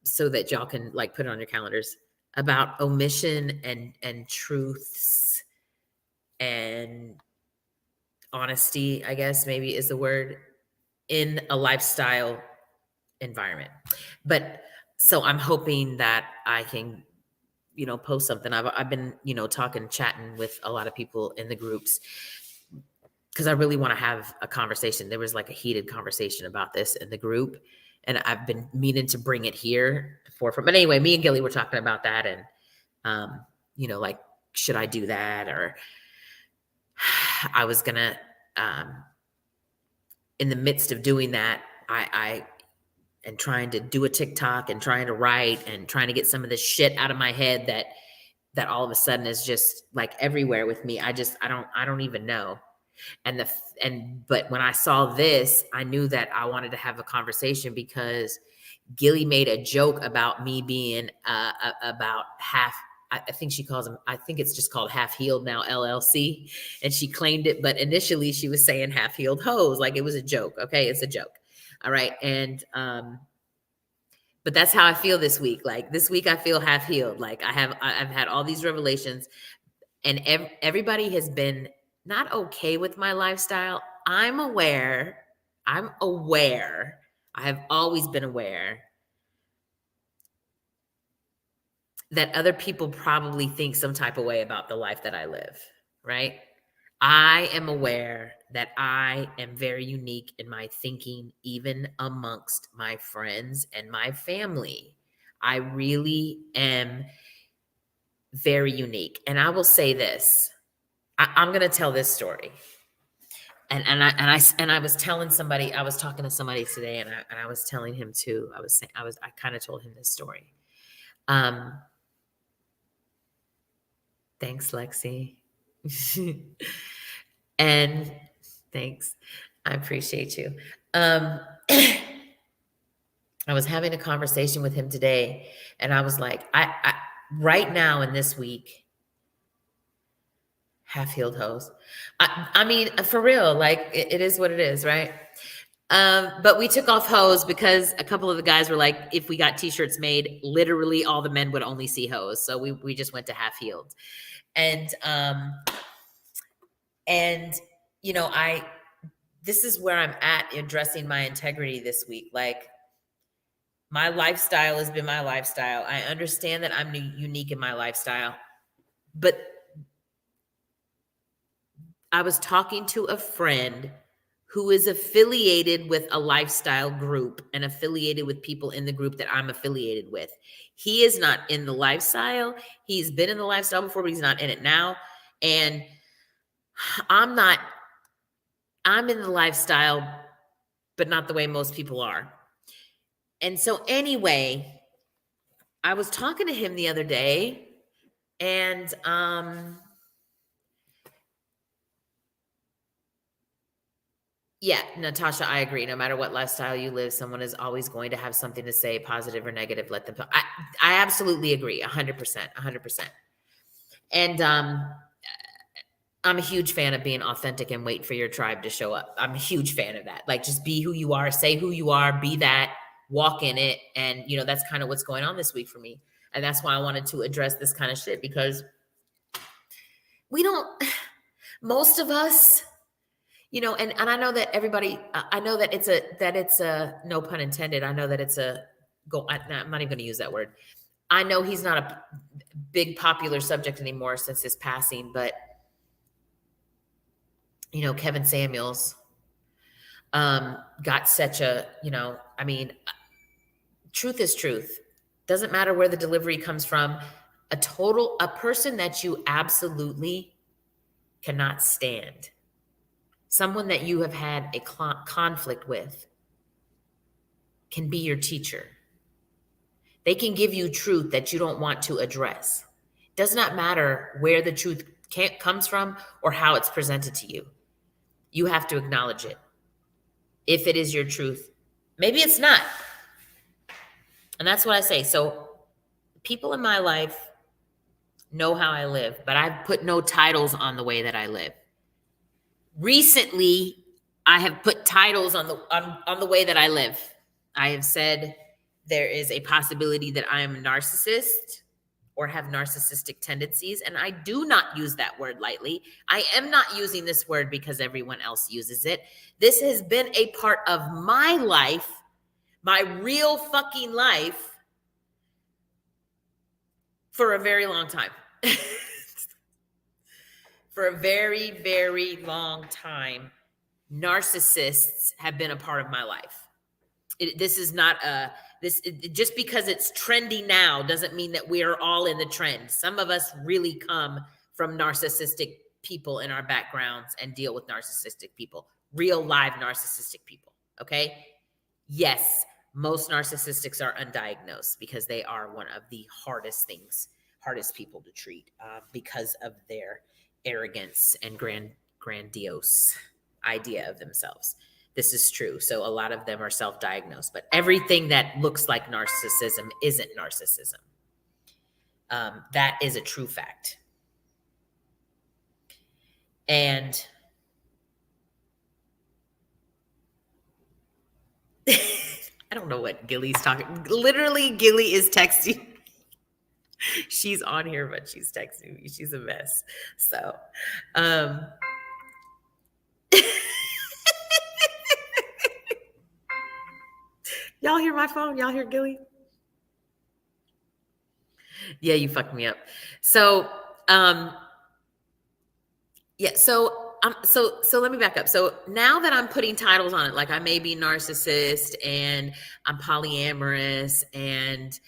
so that y'all can like put it on your calendars about omission and truths and honesty. I guess maybe is the word in a lifestyle environment, but. So I'm hoping that I can, post something. I've been, chatting with a lot of people in the groups because I really want to have a conversation. There was like a heated conversation about this in the group, and I've been meaning to bring it here forefront. But anyway, me and Gilly were talking about that, and like, should I do that? Or I was gonna, in the midst of doing that, and trying to do a TikTok and trying to write and trying to get some of this shit out of my head that all of a sudden is just like everywhere with me. I don't even know. But when I saw this, I knew that I wanted to have a conversation because Gilly made a joke about me being about half. I think she calls them. I think it's just called Half Healed now, LLC, and she claimed it. But initially, she was saying Half Healed Hoes, like it was a joke. Okay, it's a joke. All right. And, but that's how I feel this week. Like this week I feel half healed. Like I've had all these revelations and everybody has been not okay with my lifestyle. I'm aware. I have always been aware that other people probably think some type of way about the life that I live. Right. I am aware that I am very unique in my thinking, even amongst my friends and my family. I really am very unique. And I will say this. I'm going to tell this story. And I was telling somebody, I was talking to somebody today, and I was telling him too. I kind of told him this story. Thanks, Lexi. And thanks. I appreciate you. I was having a conversation with him today, and I was like, I right now in this week, half-heeled hose. I mean, for real, like it is what it is, right? But we took off hose because a couple of the guys were like, if we got t-shirts made, literally all the men would only see hose. So we just went to half-heeled. And you know, this is where I'm at addressing my integrity this week. Like, my lifestyle has been my lifestyle. I understand that I'm unique in my lifestyle, but I was talking to a friend who is affiliated with a lifestyle group and affiliated with people in the group that I'm affiliated with. He is not in the lifestyle. He's been in the lifestyle before, but he's not in it now. And I'm not, I'm in the lifestyle, but not the way most people are. And so anyway, I was talking to him the other day, and yeah, Natasha, I agree. No matter what lifestyle you live, someone is always going to have something to say, positive or negative. Let them. I absolutely agree, 100%, 100%. And I'm a huge fan of being authentic and wait for your tribe to show up. I'm a huge fan of that. Like, just be who you are, say who you are, be that, walk in it. And, you know, that's kind of what's going on this week for me. And that's why I wanted to address this kind of shit, because we don't, most of us, you know, and I know that everybody, I know that it's a, no pun intended. I know that it's I'm not even going to use that word. I know he's not a big popular subject anymore since his passing, but you know, Kevin Samuels got such a, you know, I mean, truth is truth. Doesn't matter where the delivery comes from. A person that you absolutely cannot stand, someone that you have had a conflict with, can be your teacher. They can give you truth that you don't want to address. Does not matter where the truth comes from or how it's presented to you. You have to acknowledge it. If it is your truth, maybe it's not. And that's what I say. So people in my life know how I live, but I've put no titles on the way that I live. Recently, I have put titles on the way that I live. I have said there is a possibility that I am a narcissist or have narcissistic tendencies, and I do not use that word lightly. I am not using this word because everyone else uses it. This has been a part of my life, my real fucking life, for a very long time. For a very, very long time, narcissists have been a part of my life. This is not just because it's trendy now doesn't mean that we are all in the trend. Some of us really come from narcissistic people in our backgrounds and deal with narcissistic people, real live narcissistic people. Okay. Yes, most narcissistics are undiagnosed because they are one of the hardest people to treat because of their arrogance and grandiose idea of themselves. This is true. So a lot of them are self-diagnosed, but everything that looks like narcissism isn't narcissism. That is a true fact. And I don't know what Gilly's talking. Literally, Gilly is texting. She's on here, but she's texting me. She's a mess. So, y'all hear my phone? Y'all hear Gilly? Yeah, you fucked me up. So, yeah, so let me back up. So now that I'm putting titles on it, like I may be narcissist and I'm polyamorous, and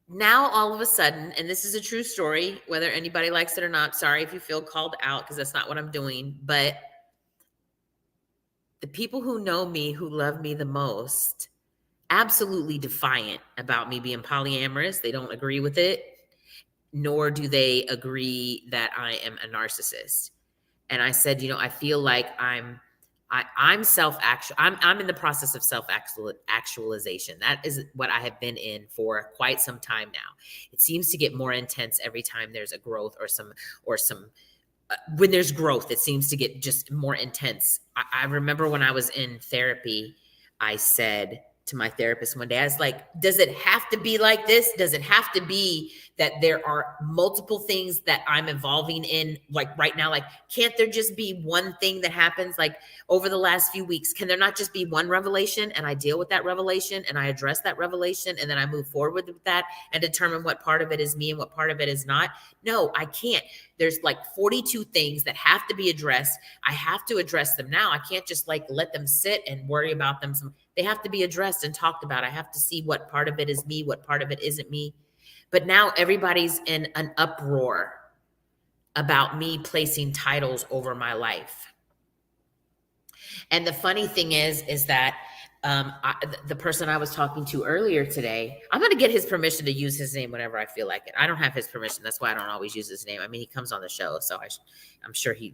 now all of a sudden, and this is a true story, whether anybody likes it or not, sorry if you feel called out because that's not what I'm doing, but the people who know me, who love me the most, absolutely defiant about me being polyamorous. They don't agree with it. nor do they agree that I am a narcissist. And I said, I feel like I'm in the process of self-actualization. That is what I have been in for quite some time now. It seems to get more intense every time there's a growth or some when there's growth, it seems to get just more intense. I remember when I was in therapy, I said to my therapist one day, I was like, does it have to be like this? Does it have to be that there are multiple things that I'm evolving in, like right now? Like, can't there just be one thing that happens? Like over the last few weeks, can there not just be one revelation and I deal with that revelation and I address that revelation and then I move forward with that and determine what part of it is me and what part of it is not? No, I can't. There's like 42 things that have to be addressed. I have to address them now. I can't just like let them sit and worry about them. They have to be addressed and talked about. I have to see what part of it is me, what part of it isn't me. But now everybody's in an uproar about me placing titles over my life. And the funny thing is that the person I was talking to earlier today, I'm going to get his permission to use his name whenever I feel like it. I don't have his permission. That's why I don't always use his name. I mean, he comes on the show, so I'm sure we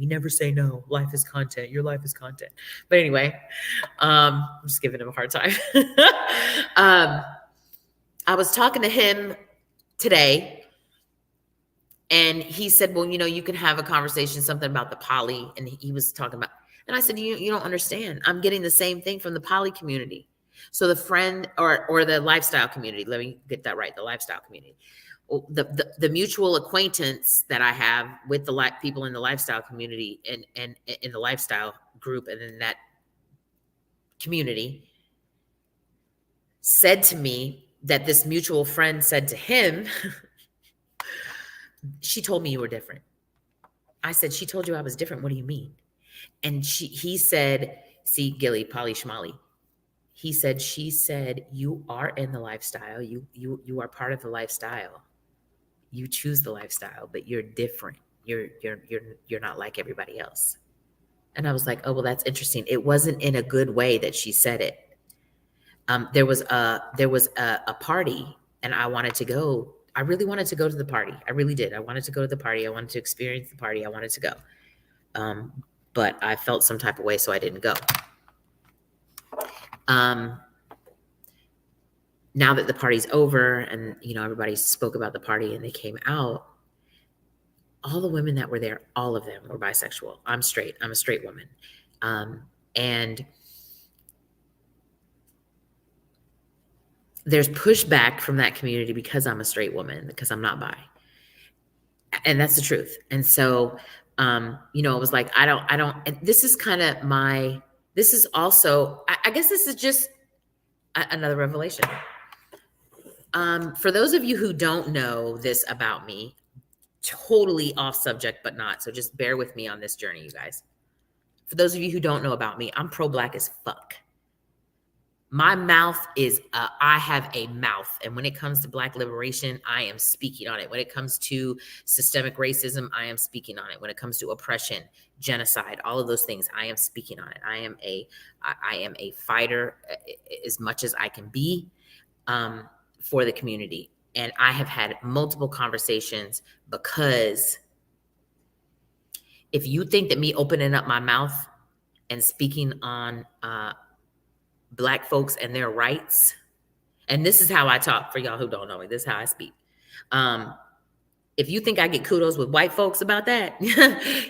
never say no. Life is content. Your life is content. But anyway, I'm just giving him a hard time. I was talking to him today, and he said, well, you can have a conversation, something about the poly, and he was talking about. And I said, you don't understand. I'm getting the same thing from the poly community. So the friend or the lifestyle community, let me get that right, the lifestyle community. The mutual acquaintance that I have with the people in the lifestyle community and in the lifestyle group and in that community said to me that this mutual friend said to him, she told me you were different. I said, she told you I was different. What do you mean? And he said, see, Gilly, Polly Schmally. She said, you are in the lifestyle. You are part of the lifestyle. You choose the lifestyle, but you're different. You're not like everybody else. And I was like, oh, well, that's interesting. It wasn't in a good way that she said it. There was a party and I wanted to go. I really wanted to go to the party. I really did. I wanted to go to the party. I wanted to experience the party. I wanted to go. But I felt some type of way, so I didn't go. Now that the party's over and, everybody spoke about the party and they came out, all the women that were there, all of them were bisexual. I'm straight. I'm a straight woman. And there's pushback from that community because I'm a straight woman, because I'm not bi. And that's the truth. And so, it was like, I don't, and this is kind of this is also, I guess this is just another revelation. For those of you who don't know this about me, totally off subject, but not. So just bear with me on this journey, you guys. For those of you who don't know about me, I'm pro-Black as fuck. My mouth is, I have a mouth. And when it comes to Black liberation, I am speaking on it. When it comes to systemic racism, I am speaking on it. When it comes to oppression, genocide, all of those things, I am speaking on it. I am a fighter as much as I can be for the community. And I have had multiple conversations because if you think that me opening up my mouth and speaking on Black folks and their rights, and this is how I talk for y'all who don't know me, this is how I speak. If you think I get kudos with white folks about that,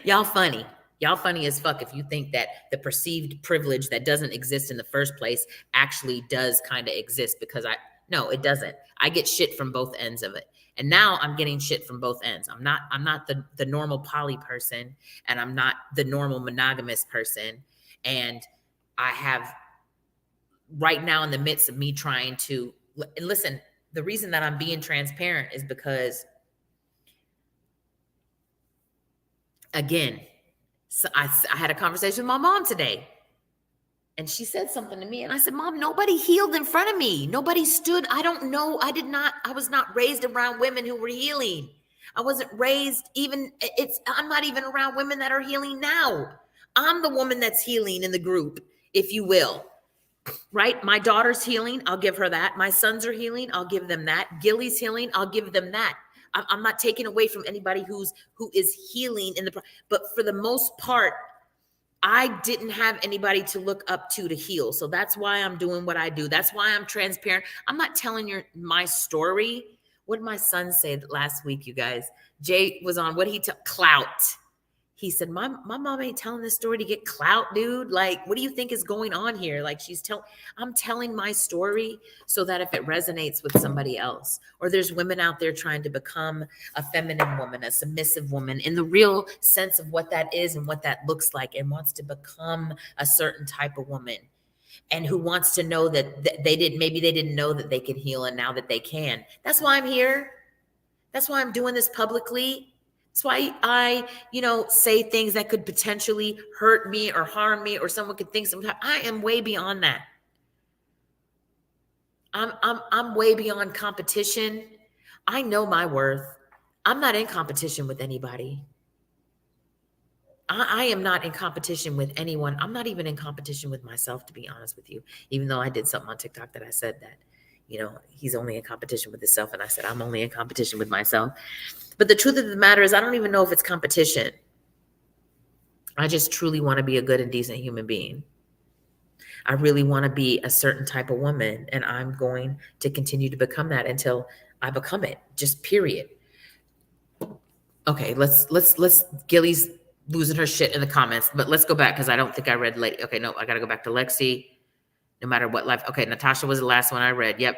y'all funny. Y'all funny as fuck if you think that the perceived privilege that doesn't exist in the first place actually does kind of exist, because no, it doesn't. I get shit from both ends of it. And now I'm getting shit from both ends. I'm not the normal poly person, and I'm not the normal monogamous person. And I have right now in the midst of me trying to, and listen, the reason that I'm being transparent is because, again, so I had a conversation with my mom today, and she said something to me, and I said, Mom, nobody healed in front of me. Nobody stood. I don't know. I was not raised around women who were healing. I wasn't raised I'm not even around women that are healing now. I'm the woman that's healing in the group, if you will. Right? My daughter's healing. I'll give her that. My sons are healing. I'll give them that. Gilly's healing. I'll give them that. I'm not taking away from anybody who is healing but for the most part, I didn't have anybody to look up to heal. So that's why I'm doing what I do. That's why I'm transparent. I'm not telling my story. What did my son say last week, you guys? Jay was on, what he took, clout. He said, my mom ain't telling this story to get clout, dude. Like, what do you think is going on here? Like, I'm telling my story so that if it resonates with somebody else, or there's women out there trying to become a feminine woman, a submissive woman, in the real sense of what that is and what that looks like, and wants to become a certain type of woman, and who wants to know that maybe they didn't know that they could heal, and now that they can. That's why I'm here. That's why I'm doing this publicly. That's why I, say things that could potentially hurt me or harm me, or someone could think sometimes. I am way beyond that. I'm way beyond competition. I know my worth. I'm not in competition with anybody. I am not in competition with anyone. I'm not even in competition with myself, to be honest with you, even though I did something on TikTok that I said that, he's only in competition with himself. And I said, I'm only in competition with myself. But the truth of the matter is, I don't even know if it's competition. I just truly want to be a good and decent human being. I really want to be a certain type of woman, and I'm going to continue to become that until I become it, just period. Okay, let's Gilly's losing her shit in the comments, but let's go back because I don't think I read Lady. Okay, no, I got to go back to Lexi. No matter what life. Okay, Natasha was the last one I read. Yep.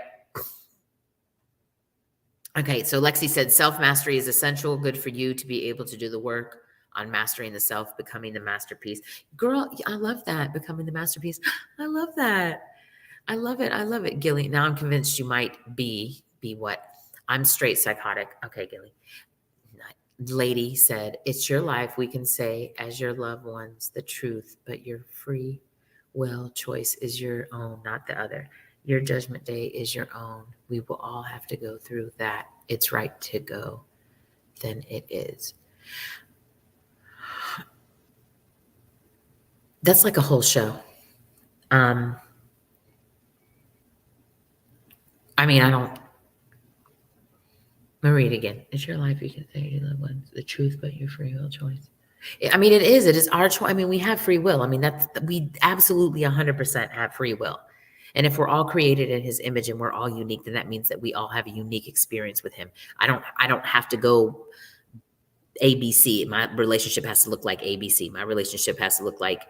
Okay, so Lexi said, self-mastery is essential, good for you to be able to do the work on mastering the self, becoming the masterpiece. Girl, I love that, becoming the masterpiece. I love that. I love it. I love it, Gilly. Now I'm convinced you might be what? I'm straight psychotic. Okay, Gilly. Lady said, it's your life. We can say as your loved ones the truth, but your free will choice is your own, not the other. Your judgment day is your own. We will all have to go through that. It's right to go. Then it is. That's like a whole show. I mean, I don't. I'll read it again. It's your life. You can say your loved ones the truth, but your free will choice. I mean, it is. It is our choice. I mean, we have free will. I mean, we absolutely 100% have free will. And if we're all created in his image and we're all unique, then that means that we all have a unique experience with him. I don't have to go ABC. My relationship has to look like ABC. My relationship has to look like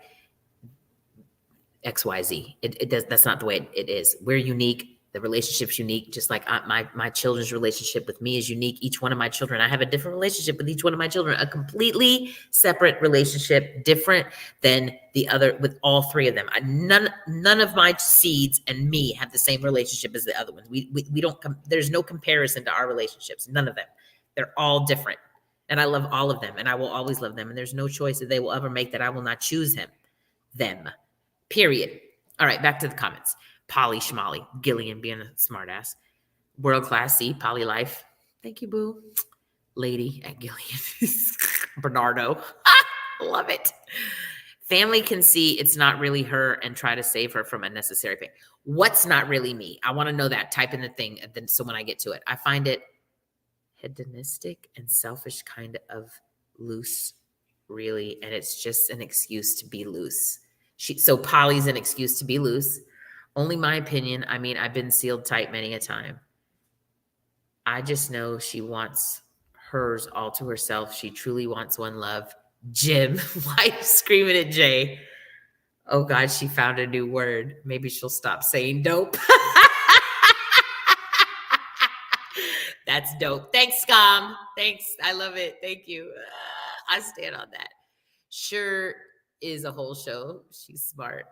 XYZ. It does. That's not the way it is. We're unique. The relationship's unique, just like my children's relationship with me is unique. Each one of my children, I have a different relationship with each one of my children, a completely separate relationship, different than the other with all three of them. None of my seeds and me have the same relationship as the other ones. We don't. There's no comparison to our relationships. None of them. They're all different, and I love all of them, and I will always love them. And there's no choice that they will ever make that I will not choose them. Period. All right, back to the comments. Polly Schmolly, Gillian being a smartass. World class C, Polly Life. Thank you, boo. Lady at Gillian. Bernardo. Love it. Family can see it's not really her and try to save her from unnecessary pain. What's not really me? I want to know that. Type in the thing. And then, so when I get to it, I find it hedonistic and selfish kind of loose, really. And it's just an excuse to be loose. So Polly's an excuse to be loose. Only my opinion. I mean, I've been sealed tight many a time. I just know she wants hers all to herself. She truly wants one love. Jim, why are you screaming at Jay? Oh God, she found a new word. Maybe she'll stop saying dope. That's dope. Thanks, Scum. Thanks. I love it. Thank you. I stand on that. Sure is a whole show. She's smart.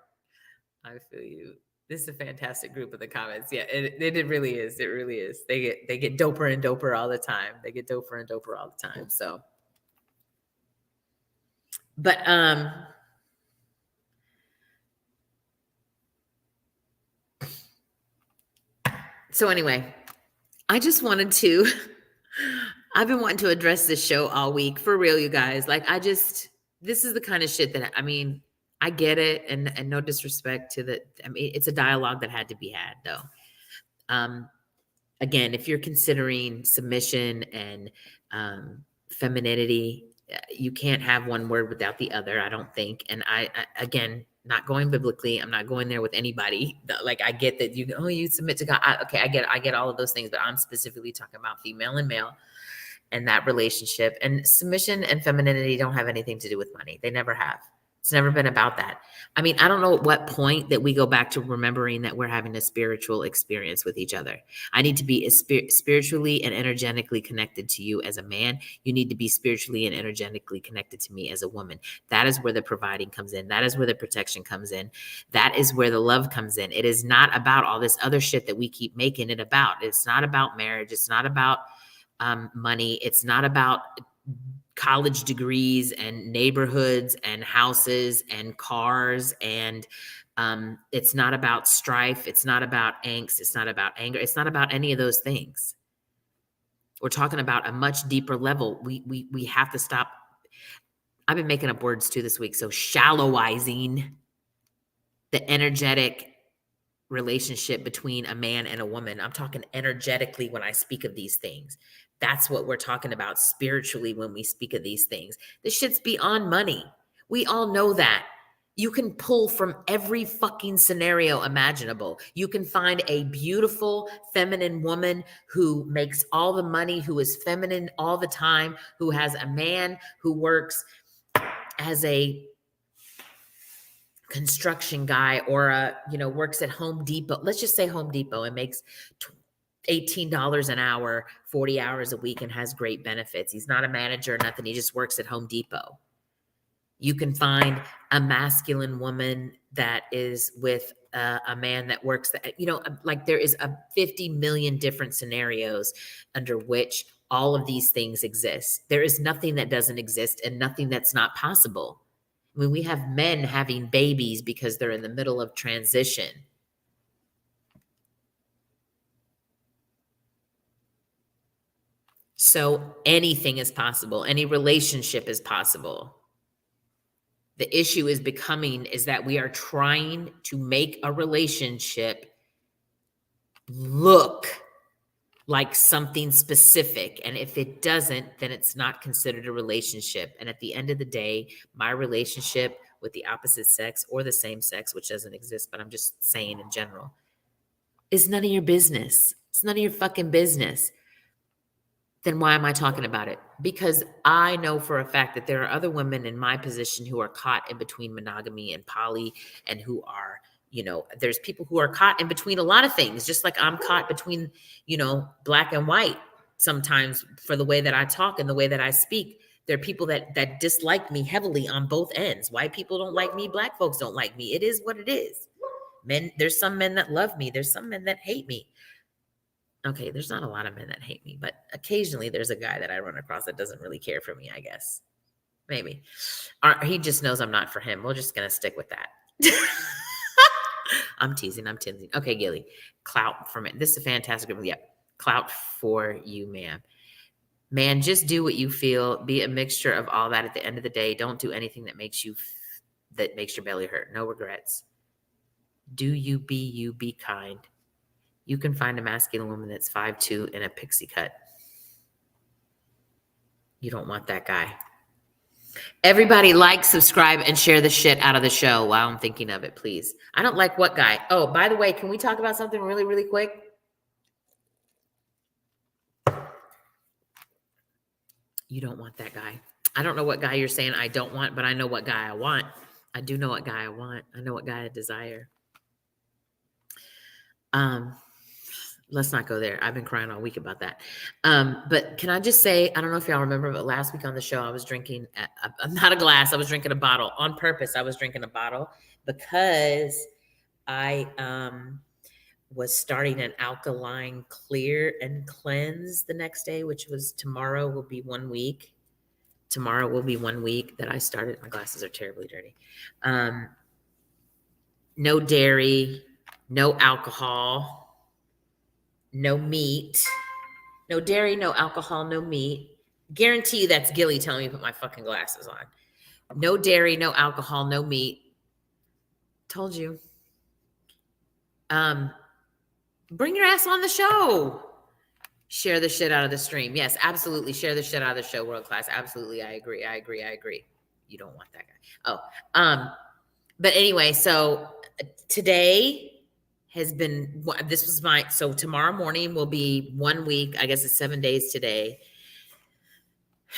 I feel you. This is a fantastic group of the comments. Yeah, it really is. It really is. They get doper and doper all the time. They get doper and doper all the time. So anyway, I just wanted to, I've been wanting to address this show all week, for real, you guys. Like, this is the kind of shit that, I mean, I get it, and no disrespect to it's a dialogue that had to be had, though. again, if you're considering submission and femininity, you can't have one word without the other, I don't think. And I again, not going biblically, I'm not going there with anybody. Like, I get that you submit to God. Okay, I get all of those things, but I'm specifically talking about female and male and that relationship. And submission and femininity don't have anything to do with money. They never have. It's never been about that. I mean, I don't know at what point that we go back to remembering that we're having a spiritual experience with each other. I need to be spiritually and energetically connected to you as a man. You need to be spiritually and energetically connected to me as a woman. That is where the providing comes in. That is where the protection comes in. That is where the love comes in. It is not about all this other shit that we keep making it about. It's not about marriage. It's not about money. It's not about college degrees and neighborhoods and houses and cars. And it's not about strife. It's not about angst. It's not about anger. It's not about any of those things. We're talking about a much deeper level. We have to stop. I've been making up words too this week. So shallowizing the energetic relationship between a man and a woman. I'm talking energetically when I speak of these things. That's what we're talking about spiritually when we speak of these things. This shit's beyond money. We all know that. You can pull from every fucking scenario imaginable. You can find a beautiful feminine woman who makes all the money, who is feminine all the time, who has a man who works as a construction guy or works at Home Depot. Let's just say Home Depot and makes $18 an hour, 40 hours a week, and has great benefits. He's not a manager or nothing. He just works at Home Depot. You can find a masculine woman that is with a man that works, like there is 50 million different scenarios under which all of these things exist. There is nothing that doesn't exist and nothing that's not possible. I mean, we have men having babies because they're in the middle of transition. So anything is possible. Any relationship is possible. The issue is that we are trying to make a relationship look like something specific. And if it doesn't, then it's not considered a relationship. And at the end of the day, my relationship with the opposite sex or the same sex, which doesn't exist, but I'm just saying in general, is none of your business. It's none of your fucking business. Then why am I talking about it? Because I know for a fact that there are other women in my position who are caught in between monogamy and poly, and who are, there's people who are caught in between a lot of things, just like I'm caught between, black and white sometimes for the way that I talk and the way that I speak. There are people that dislike me heavily on both ends. White people don't like me. Black folks don't like me. It is what it is. Men, there's some men that love me. There's some men that hate me. Okay, there's not a lot of men that hate me, but occasionally there's a guy that I run across that doesn't really care for me, I guess. Maybe. Or he just knows I'm not for him. We're just going to stick with that. I'm teasing. Okay, Gilly. Clout for men. This is a fantastic group. Yep. Clout for you, ma'am. Man, just do what you feel. Be a mixture of all that at the end of the day. Don't do anything that makes your belly hurt. No regrets. Do you, be kind. You can find a masculine woman that's 5'2" in a pixie cut. You don't want that guy. Everybody like, subscribe, and share the shit out of the show while I'm thinking of it, please. I don't like what guy? Oh, by the way, can we talk about something really, really quick? You don't want that guy. I don't know what guy you're saying I don't want, but I know what guy I want. I do know what guy I want. I know what guy I desire. Let's not go there. I've been crying all week about that. But can I just say, I don't know if y'all remember, but last week on the show, I was drinking, not a glass, I was drinking a bottle. On purpose, I was drinking a bottle because I was starting an alkaline clear and cleanse the next day, which was tomorrow will be 1 week. Tomorrow will be 1 week that I started. My glasses are terribly dirty. No dairy, no alcohol, no meat, no dairy, no alcohol, no meat. Guarantee you that's Gilly telling me to put my fucking glasses on. No dairy, no alcohol, no meat. Told you. Bring your ass on the show. Share the shit out of the stream. Yes, absolutely. Share the shit out of the show, World Class. Absolutely. I agree. You don't want that guy. But anyway, so today has been, this was so tomorrow morning will be 1 week. I guess it's 7 days today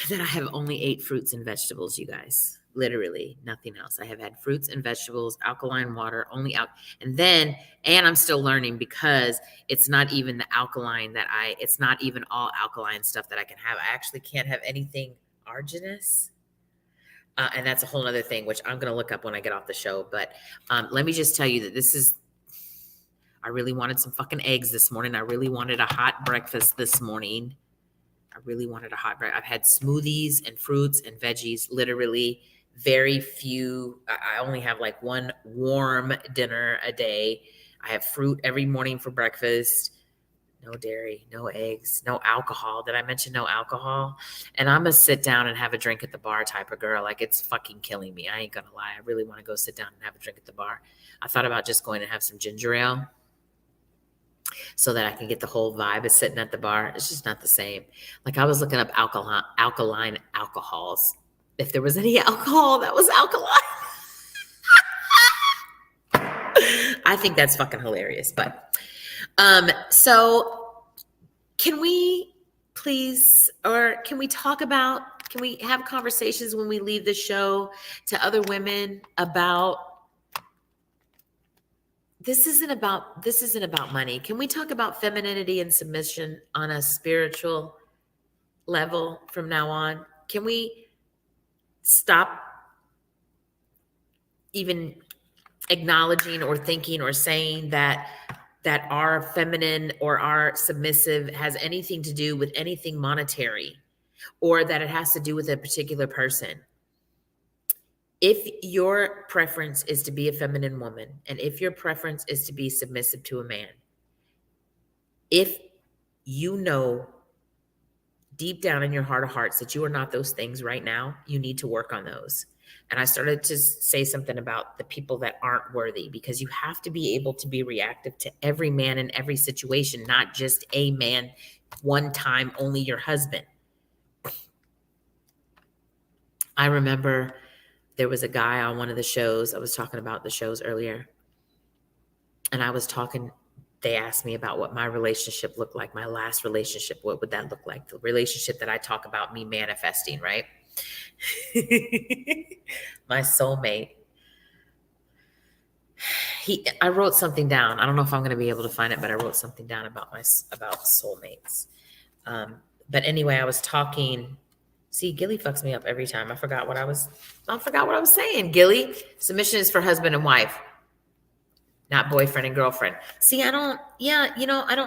that I have only ate fruits and vegetables, you guys. Literally nothing else. I have had fruits and vegetables, alkaline water, and I'm still learning because it's not even the alkaline it's not even all alkaline stuff that I can have. I actually can't have anything arginous. And that's a whole other thing, which I'm going to look up when I get off the show. But let me just tell you that I really wanted some fucking eggs this morning. I really wanted a hot breakfast this morning. I've had smoothies and fruits and veggies, literally very few. I only have like one warm dinner a day. I have fruit every morning for breakfast. No dairy, no eggs, no alcohol. Did I mention no alcohol? And I'm going to sit down and have a drink at the bar type of girl. Like, it's fucking killing me. I ain't going to lie. I really want to go sit down and have a drink at the bar. I thought about just going and have some ginger ale so that I can get the whole vibe of sitting at the bar. It's just not the same. Like, I was looking up alkaline alcohols. If there was any alcohol that was alkaline. I think that's fucking hilarious. But so can we please, or can we have conversations when we leave the show to other women about, this isn't about money. Can we talk about femininity and submission on a spiritual level from now on? Can we stop even acknowledging or thinking or saying that our feminine or our submissive has anything to do with anything monetary, or that it has to do with a particular person? If your preference is to be a feminine woman, and if your preference is to be submissive to a man, if you know deep down in your heart of hearts that you are not those things right now, you need to work on those. And I started to say something about the people that aren't worthy, because you have to be able to be reactive to every man in every situation, not just a man one time, only your husband. I remember there was a guy on one of the shows. I was talking about the shows earlier. And they asked me about what my relationship looked like, my last relationship. What would that look like? The relationship that I talk about me manifesting, right? My soulmate. I wrote something down. I don't know if I'm going to be able to find it, but I wrote something down about soulmates. But anyway, I was talking. See, Gilly fucks me up every time. I forgot what I was saying. Gilly, submission is for husband and wife, not boyfriend and girlfriend. See, I don't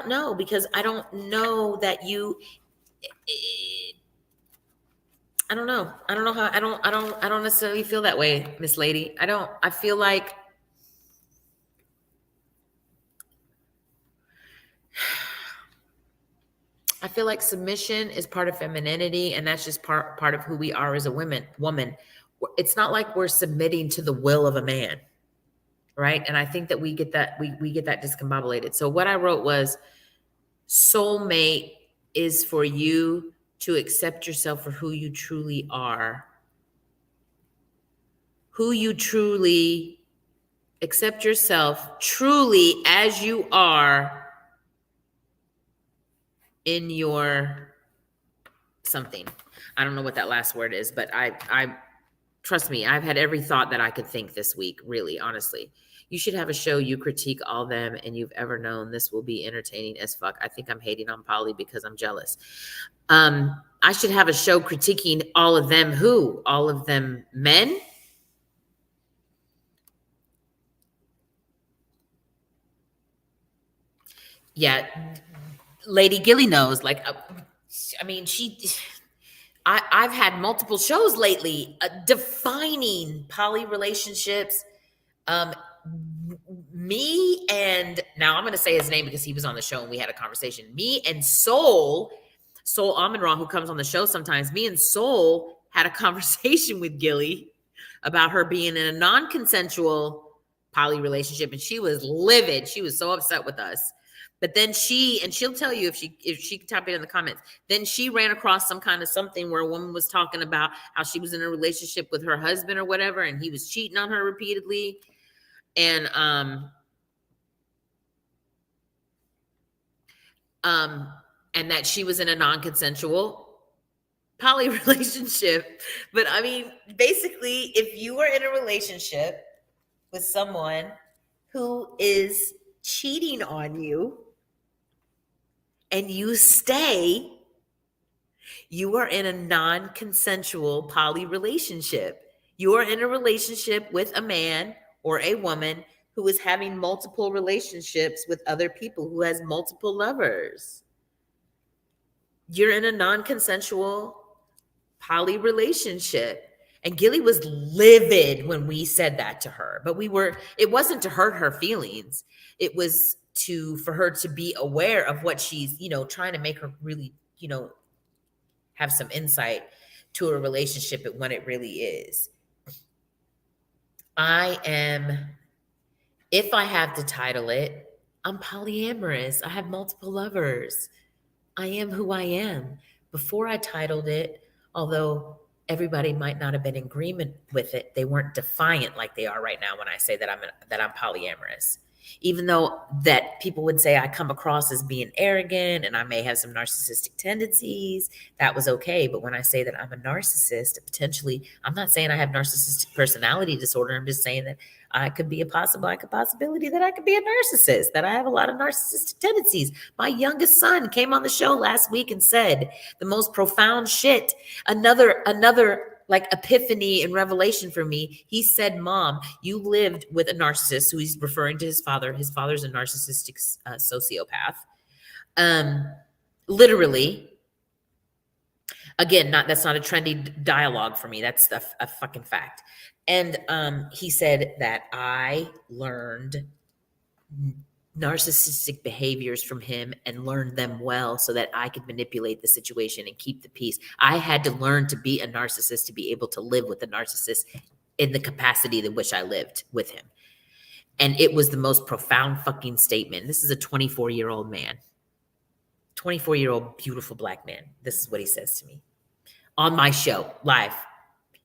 know, because I don't know that I don't know how, I don't necessarily feel that way, Miss Lady. I feel like submission is part of femininity, and that's just part of who we are as a woman. It's not like we're submitting to the will of a man, right? And I think that we get that discombobulated. So what I wrote was, soulmate is for you to accept yourself for who you truly are. Accept yourself truly as you are in your something. I don't know what that last word is, but I trust me, I've had every thought that I could think this week, really, honestly. You should have a show you critique all them and you've ever known. This will be entertaining as fuck. I think I'm hating on Polly because I'm jealous. I should have a show critiquing all of them. Who? All of them men? Yeah, Lady Gilly knows. Like, I mean, I've had multiple shows lately defining poly relationships. Me and, now I'm going to say his name because he was on the show and we had a conversation. Me and Soul Amin-Ra, who comes on the show sometimes, me and Soul had a conversation with Gilly about her being in a non-consensual poly relationship, and she was livid. She was so upset with us But then she'll tell you if she can type it in the comments. Then she ran across some kind of something where a woman was talking about how she was in a relationship with her husband or whatever, and he was cheating on her repeatedly. And and that she was in a non-consensual poly relationship. But I mean, basically, if you are in a relationship with someone who is cheating on you and you stay, you are in a non-consensual poly relationship. You are in a relationship with a man or a woman who is having multiple relationships with other people, who has multiple lovers. You're in a non-consensual poly relationship. And Gilly was livid when we said that to her, but it wasn't to hurt her feelings. It was for her to be aware of what she's, trying to make her really, have some insight to a relationship and what it really is. If I have to title it, I'm polyamorous. I have multiple lovers. I am who I am. Before I titled it, although everybody might not have been in agreement with it, they weren't defiant like they are right now when I say that I'm polyamorous. Even though that people would say I come across as being arrogant and I may have some narcissistic tendencies, that was okay. But when I say that I'm a narcissist, potentially, I'm not saying I have narcissistic personality disorder. I'm just saying that I could be a possibility that I could be a narcissist, that I have a lot of narcissistic tendencies. My youngest son came on the show last week and said the most profound shit. Another like epiphany and revelation for me. He said, Mom, you lived with a narcissist, who he's referring to his father. His father's a narcissistic sociopath. Literally. Again, that's not a trendy dialogue for me. That's a fucking fact. And he said that I learned narcissistic behaviors from him and learned them well so that I could manipulate the situation and keep the peace. I had to learn to be a narcissist to be able to live with a narcissist in the capacity in which I lived with him. And it was the most profound fucking statement. This is a 24-year-old man, 24-year-old beautiful black man. This is what he says to me on my show live.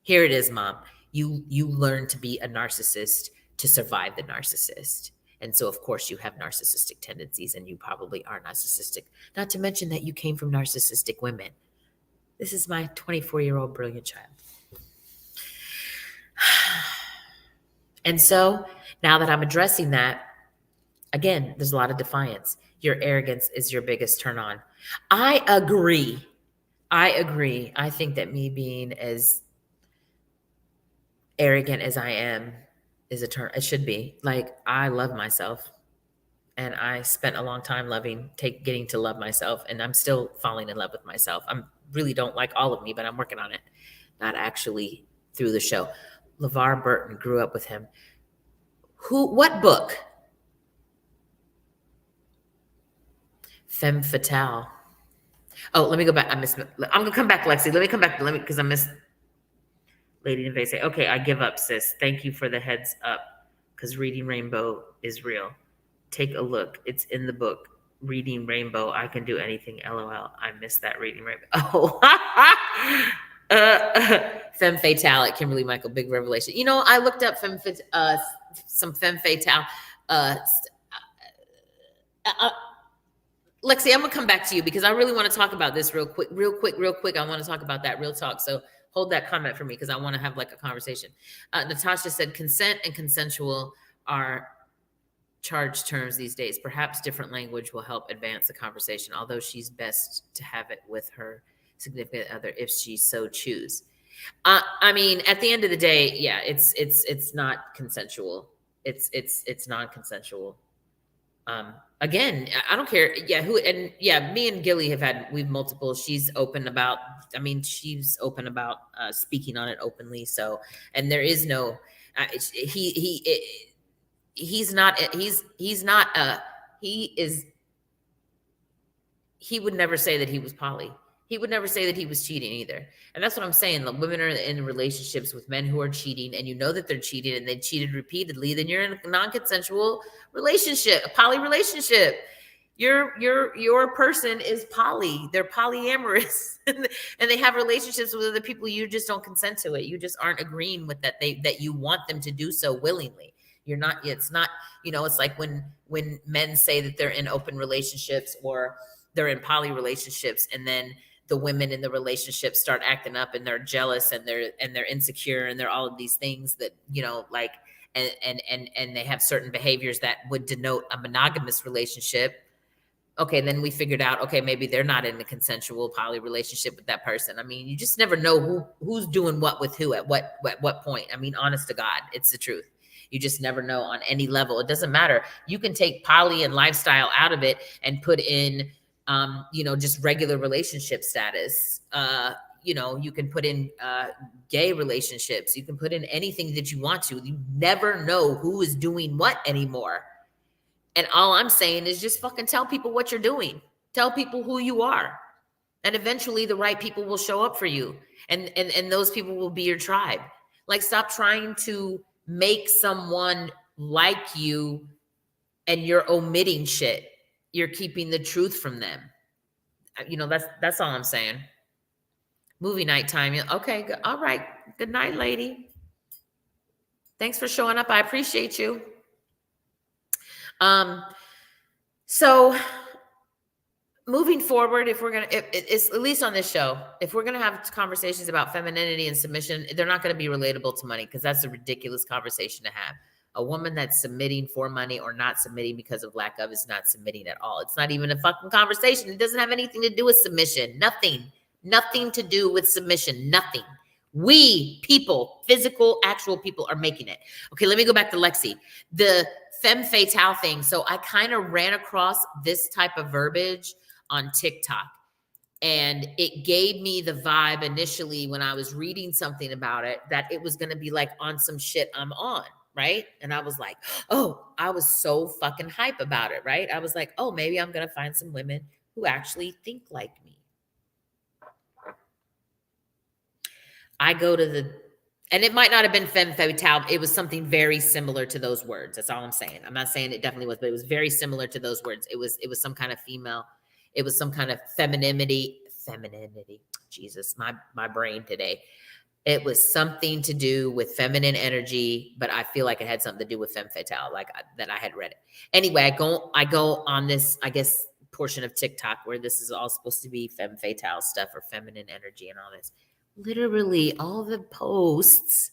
Here it is, Mom. You learn to be a narcissist to survive the narcissist. And so, of course, you have narcissistic tendencies and you probably are narcissistic. Not to mention that you came from narcissistic women. This is my 24-year-old brilliant child. And so now that I'm addressing that, again, there's a lot of defiance. Your arrogance is your biggest turn on. I agree. I think that me being as arrogant as I am is a turn. It should be. Like, I love myself. And I spent a long time getting to love myself. And I'm still falling in love with myself. I really don't like all of me, but I'm working on it. Not actually through the show. LeVar Burton, grew up with him. What book? Femme Fatale. Oh, let me go back. I'm going to come back, Lexi. Let me come back. Because I missed Lady in Vase. Okay, I give up, sis. Thank you for the heads up. Because Reading Rainbow is real. Take a look. It's in the book. Reading Rainbow. I can do anything. LOL. I missed that Reading Rainbow. Oh. Femme Fatale at Kimberly Michael. Big revelation. I looked up some Femme Fatale. Lexi, I'm going to come back to you because I really want to talk about this real quick. I want to talk about that real talk. So hold that comment for me because I want to have like a conversation. Natasha said consent and consensual are charged terms these days. Perhaps different language will help advance the conversation, although she's best to have it with her significant other if she so choose. I mean, at the end of the day, yeah, it's not consensual. It's non-consensual. Again, I don't care. Yeah. Me and Gilly we've multiple, she's open about speaking on it openly. So, and there is no, he would never say that he was poly. He would never say that he was cheating either. And that's what I'm saying. The women are in relationships with men who are cheating and you know that they're cheating and they cheated repeatedly, then you're in a non-consensual relationship, a poly relationship. Your person is poly. They're polyamorous, and they have relationships with other people. You just don't consent to it. You just aren't agreeing with that you want them to do so willingly. You're not. It's not. It's like when men say that they're in open relationships or they're in poly relationships, and then the women in the relationship start acting up and they're jealous and they're insecure and they're all of these things that like and they have certain behaviors that would denote a monogamous relationship. Okay, then we figured out, okay, maybe they're not in a consensual poly relationship with that person. I mean, you just never know who's doing what with who at what point. I mean, honest to God, it's the truth. You just never know on any level. It doesn't matter. You can take poly and lifestyle out of it and put in, just regular relationship status. You can put in gay relationships. You can put in anything that you want to. You never know who is doing what anymore. And all I'm saying is just fucking tell people what you're doing. Tell people who you are. And eventually the right people will show up for you. And those people will be your tribe. Like, stop trying to make someone like you and you're omitting shit. You're keeping the truth from them. That's all I'm saying. Movie night time. Okay, all right. Good night, lady. Thanks for showing up. I appreciate you. So moving forward, if we're it's at least on this show, if we're gonna have conversations about femininity and submission, they're not gonna be relatable to money, because that's a ridiculous conversation to have. A woman that's submitting for money or not submitting because of lack of is not submitting at all. It's not even a fucking conversation. It doesn't have anything to do with submission. Nothing to do with submission. Nothing. We people, physical, actual people, are making it. Okay, let me go back to Lexi. The femme fatale thing. So I kind of ran across this type of verbiage on TikTok, and it gave me the vibe initially when I was reading something about it that it was going to be like on some shit I'm on, right? And I was like, oh, I was so fucking hype about it, right? I was like, oh, maybe I'm going to find some women who actually think like me. I go to and it might not have been femme fatale. It was something very similar to those words. That's all I'm saying. I'm not saying it definitely was, but it was very similar to those words. It was some kind of female. It was some kind of femininity. Jesus, my brain today. It was something to do with feminine energy, but I feel like it had something to do with femme fatale, like that I had read it. Anyway, I go on this, I guess, portion of TikTok where this is all supposed to be femme fatale stuff or feminine energy and all this. Literally, all the posts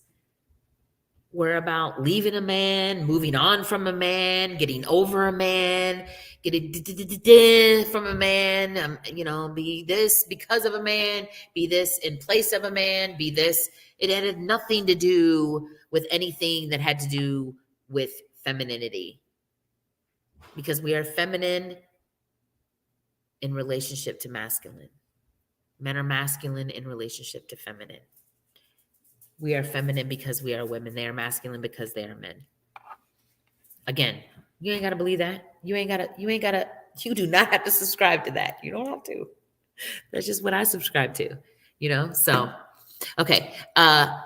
were about leaving a man, moving on from a man, getting over a man, getting from a man, be this because of a man, be this in place of a man, be this. It had nothing to do with anything that had to do with femininity, because we are feminine in relationship to masculine. Men are masculine in relationship to feminine. We are feminine because we are women. They are masculine because they are men. Again, you ain't got to believe that. You do not have to subscribe to that. You don't have to. That's just what I subscribe to, So, okay. The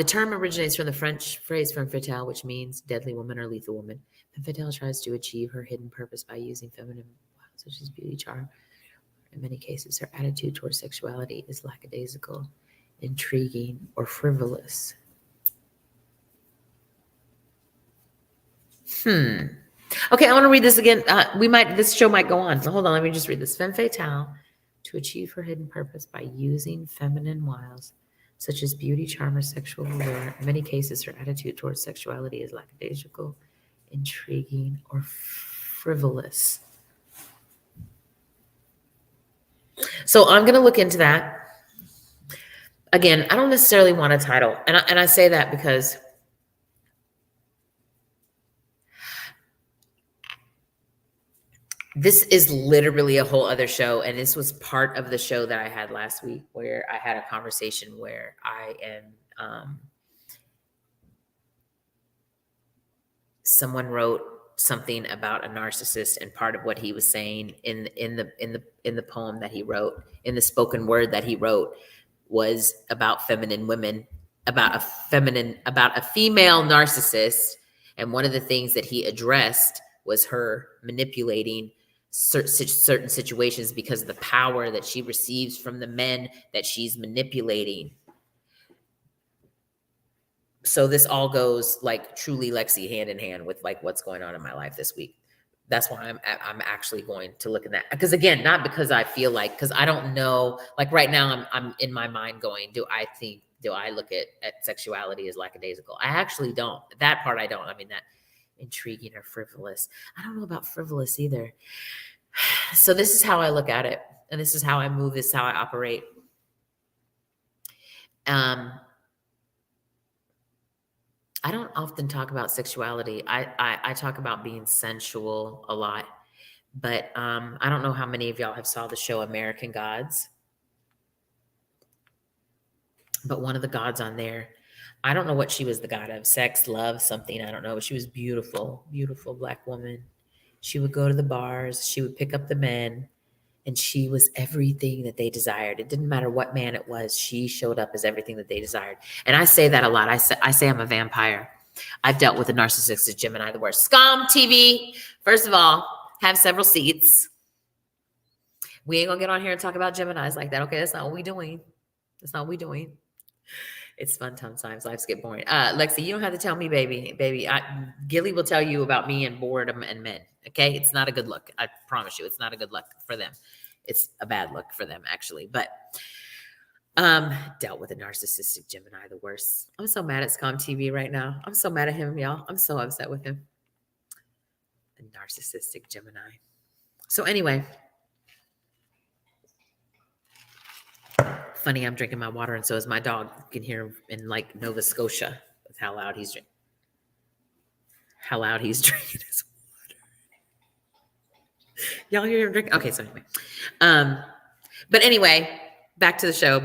term originates from the French phrase femme fatale, which means deadly woman or lethal woman. Femme fatale tries to achieve her hidden purpose by using feminine, such as beauty, charm. In many cases, her attitude towards sexuality is lackadaisical, intriguing, or frivolous. Okay, I want to read this again. This show might go on. So hold on, let me just read this. Femme fatale, to achieve her hidden purpose by using feminine wiles, such as beauty, charm, or sexual allure. In many cases, her attitude towards sexuality is lackadaisical, intriguing, or frivolous. So I'm going to look into that. Again, I don't necessarily want a title. And I say that because this is literally a whole other show. And this was part of the show that I had last week, where I had a conversation where I am, someone wrote something about a narcissist, and part of what he was saying in the poem that he wrote, in the spoken word that he wrote, was about feminine women, about a female narcissist. And one of the things that he addressed was her manipulating certain situations because of the power that she receives from the men that she's manipulating. So this all goes like truly, Lexi, hand in hand with like what's going on in my life this week. That's why I'm actually going to look at that, because again, not because I feel like, because I don't know, like right now I'm in my mind going, do I look at sexuality as lackadaisical? I actually don't. That part I don't. I mean, that intriguing or frivolous. I don't know about frivolous either. So this is how I look at it, and this is how I move. This is how I operate. I don't often talk about sexuality. I talk about being sensual a lot, but I don't know how many of y'all have saw the show American Gods, but one of the gods on there, I don't know what she was the god of, sex, love, something, I don't know, but she was beautiful, beautiful Black woman. She would go to the bars, she would pick up the men, and she was everything that they desired. It didn't matter what man it was, she showed up as everything that they desired. And I say that a lot. I say I'm a vampire. I've dealt with a narcissistic Gemini, the worst. Scum TV, first of all, have several seats. We ain't gonna get on here and talk about Geminis like that. Okay, that's not what we doing. That's not what we doing. It's fun sometimes. Lives get boring. Lexi, you don't have to tell me, baby. Gilly will tell you about me and boredom and men. Okay, it's not a good look. I promise you, it's not a good look for them. It's a bad look for them, actually. But dealt with a narcissistic Gemini, the worst. I'm so mad at Scum TV right now. I'm so mad at him, y'all. I'm so upset with him. A narcissistic Gemini. So anyway, funny, I'm drinking my water, and so is my dog. You can hear him in like Nova Scotia with how loud he's drinking. How loud he's drinking his water. Y'all hear him drinking? Okay, so anyway. But anyway, back to the show.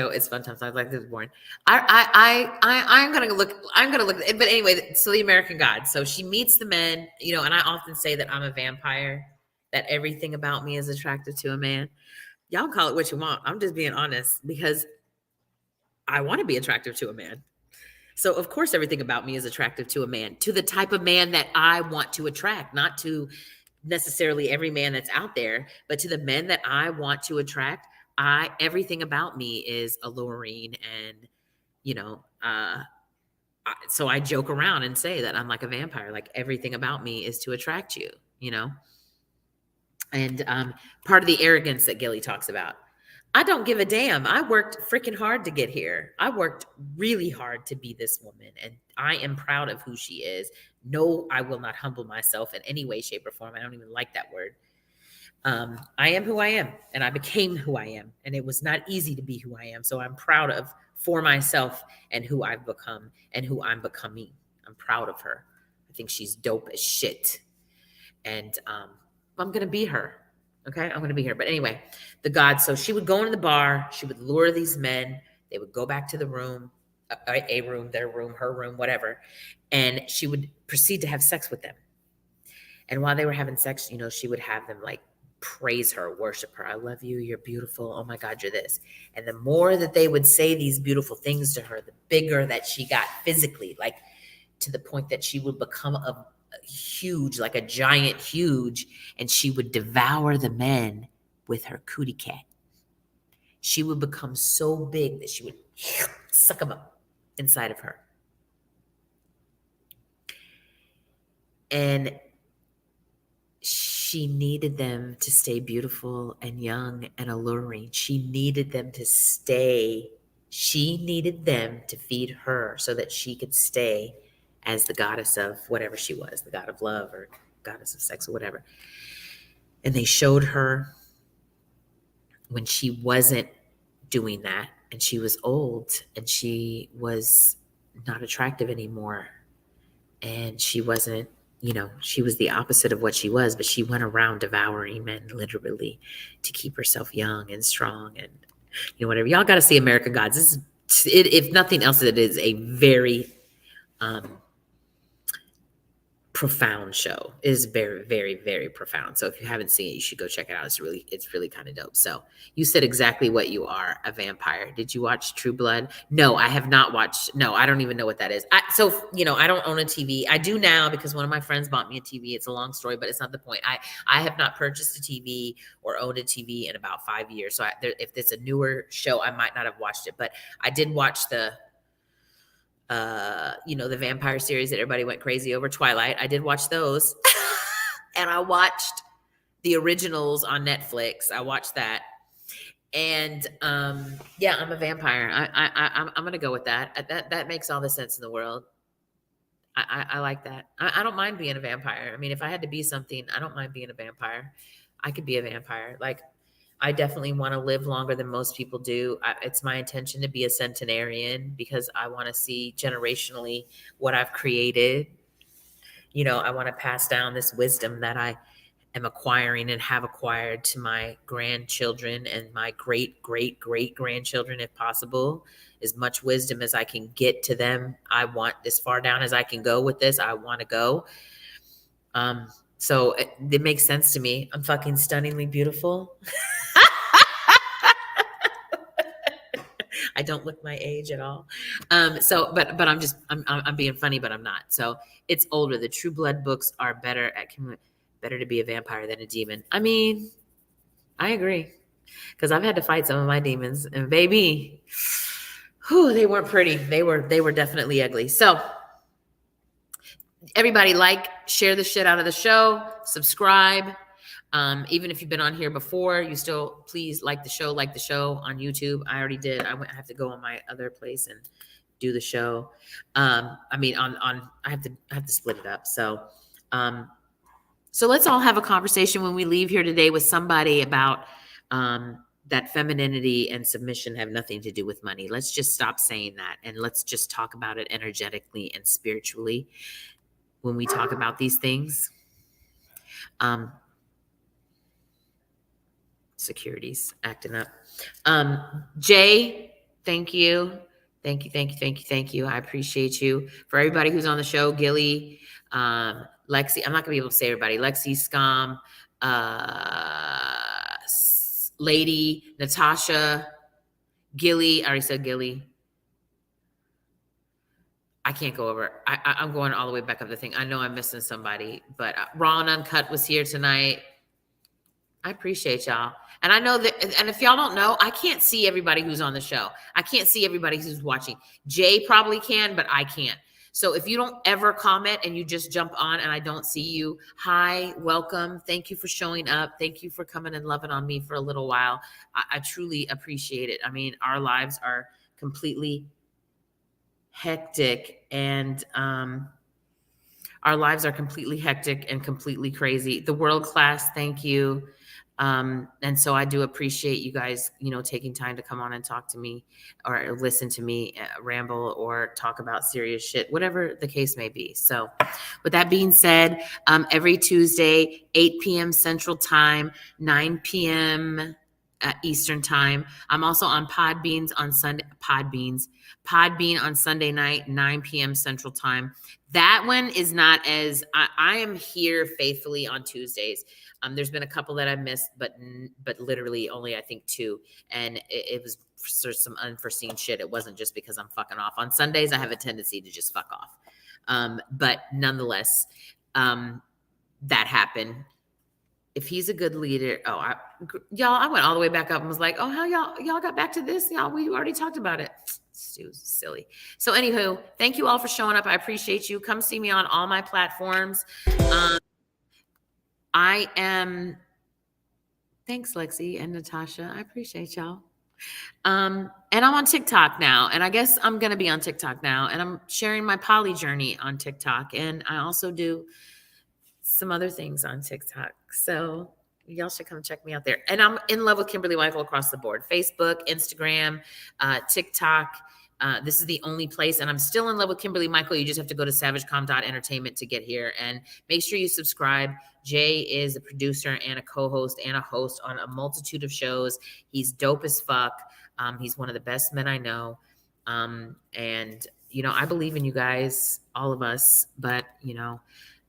It's fun times. I was like, this is boring. I'm gonna look, but anyway, so the American God. So she meets the men, you know, and I often say that I'm a vampire, that everything about me is attractive to a man. Y'all call it what you want. I'm just being honest, because I want to be attractive to a man. So of course, everything about me is attractive to a man, to the type of man that I want to attract, not to necessarily every man that's out there, but to the men that I want to attract. Everything about me is alluring, and you know, so I joke around and say that I'm like a vampire. Like everything about me is to attract you, you know. And part of the arrogance that Gilly talks about, I don't give a damn. I worked freaking hard to get here. I worked really hard to be this woman, and I am proud of who she is. No, I will not humble myself in any way, shape, or form. I don't even like that word. I am who I am, and I became who I am, and it was not easy to be who I am. So I'm proud of for myself and who I've become and who I'm becoming. I'm proud of her. I think she's dope as shit, and I'm gonna be her. Okay, I'm gonna be her. But anyway, the God. So she would go into the bar. She would lure these men. They would go back to the room, a room, their room, her room, whatever, and she would proceed to have sex with them. And while they were having sex, you know, she would have them like praise her, worship her. I love you. You're beautiful. Oh my God, you're this. And the more that they would say these beautiful things to her, the bigger that she got physically, like to the point that she would become a huge, like a giant huge, and she would devour the men with her cootie cat. She would become so big that she would suck them up inside of her. And she needed them to stay beautiful and young and alluring. She needed them to stay. She needed them to feed her so that she could stay as the goddess of whatever she was, the god of love or goddess of sex or whatever. And they showed her when she wasn't doing that, and she was old, and she was not attractive anymore, and she wasn't, you know, she was the opposite of what she was, but she went around devouring men literally to keep herself young and strong and, you know, whatever. Y'all got to see American Gods. This is, if nothing else, it is a very profound show. It is very, very, very profound. So if you haven't seen it, you should go check it out. It's really kind of dope. So you said exactly what you are, a vampire. Did you watch True Blood? No, I have not watched. No, I don't even know what that is. So I don't own a TV. I do now because one of my friends bought me a TV. It's a long story, but it's not the point. I have not purchased a TV or owned a TV in about 5 years. So if it's a newer show, I might not have watched it, but I did watch the the vampire series that everybody went crazy over, Twilight. I did watch those. And I watched the originals on Netflix. I watched that. And yeah, I'm a vampire. I'm gonna go with that. That makes all the sense in the world. I like that. I don't mind being a vampire. I mean, if I had to be something, I don't mind being a vampire. I could be a vampire. Like, I definitely want to live longer than most people do. It's my intention to be a centenarian because I want to see generationally what I've created. I want to pass down this wisdom that I am acquiring and have acquired to my grandchildren and my great, great, great grandchildren, if possible. As much wisdom as I can get to them. I want as far down as I can go with this. I want to go. So it makes sense to me. I'm fucking stunningly beautiful. I don't look my age at all. But I'm being funny, but I'm not. So it's older. The True Blood books are better to be a vampire than a demon. I mean, I agree. Because I've had to fight some of my demons, and baby, they weren't pretty. They were definitely ugly. So everybody, share the shit out of the show, subscribe. Even if you've been on here before, you still please like the show on YouTube. I already did. I have to go on my other place and do the show. I have to split it up. So let's all have a conversation when we leave here today with somebody about that femininity and submission have nothing to do with money. Let's just stop saying that, and let's just talk about it energetically and spiritually when we talk about these things. Security's acting up. Jay, thank you. Thank you. I appreciate you. For everybody who's on the show, Gilly, Lexi, I'm not gonna be able to say everybody. Lexi, Scum, Lady, Natasha, Gilly. I already said Gilly. I can't go over. I'm going all the way back up the thing. I know I'm missing somebody, but Raw and Uncut was here tonight. I appreciate y'all. And I know that, and if y'all don't know, I can't see everybody who's on the show. I can't see everybody who's watching. Jay probably can, but I can't. So if you don't ever comment and you just jump on and I don't see you, hi, welcome. Thank you for showing up. Thank you for coming and loving on me for a little while. I truly appreciate it. I mean, our lives are completely hectic and completely crazy. The world class, thank you. And so I do appreciate you guys, taking time to come on and talk to me or listen to me ramble or talk about serious shit, whatever the case may be. So with that being said, every Tuesday, 8 p.m. Central Time, 9 p.m. Eastern Time. I'm also on Podbean on Sunday night, 9 p.m. Central Time. That one is not as, I am here faithfully on Tuesdays. There's been a couple that I missed, but literally only, I think, 2. And it was for some unforeseen shit. It wasn't just because I'm fucking off. On Sundays, I have a tendency to just fuck off. But nonetheless, that happened. If he's a good leader, y'all, I went all the way back up and was like, oh, how y'all got back to this? Y'all, we already talked about it. Stu's silly. So anywho, thank you all for showing up. I appreciate you. Come see me on all my platforms. Thanks, Lexi and Natasha. I appreciate y'all. And I'm on TikTok now, and I guess I'm going to be on TikTok now, and I'm sharing my poly journey on TikTok. And I also do some other things on TikTok. So y'all should come check me out there. And I'm in love with Kimberly Michael across the board. Facebook, Instagram, TikTok. This is the only place. And I'm still in love with Kimberly Michael. You just have to go to savagecom.entertainment to get here. And make sure you subscribe. Jay is a producer and a co-host and a host on a multitude of shows. He's dope as fuck. He's one of the best men I know. And, I believe in you guys, all of us. But,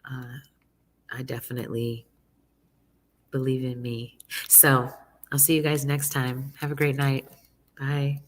I definitely believe in me. So I'll see you guys next time. Have a great night. Bye.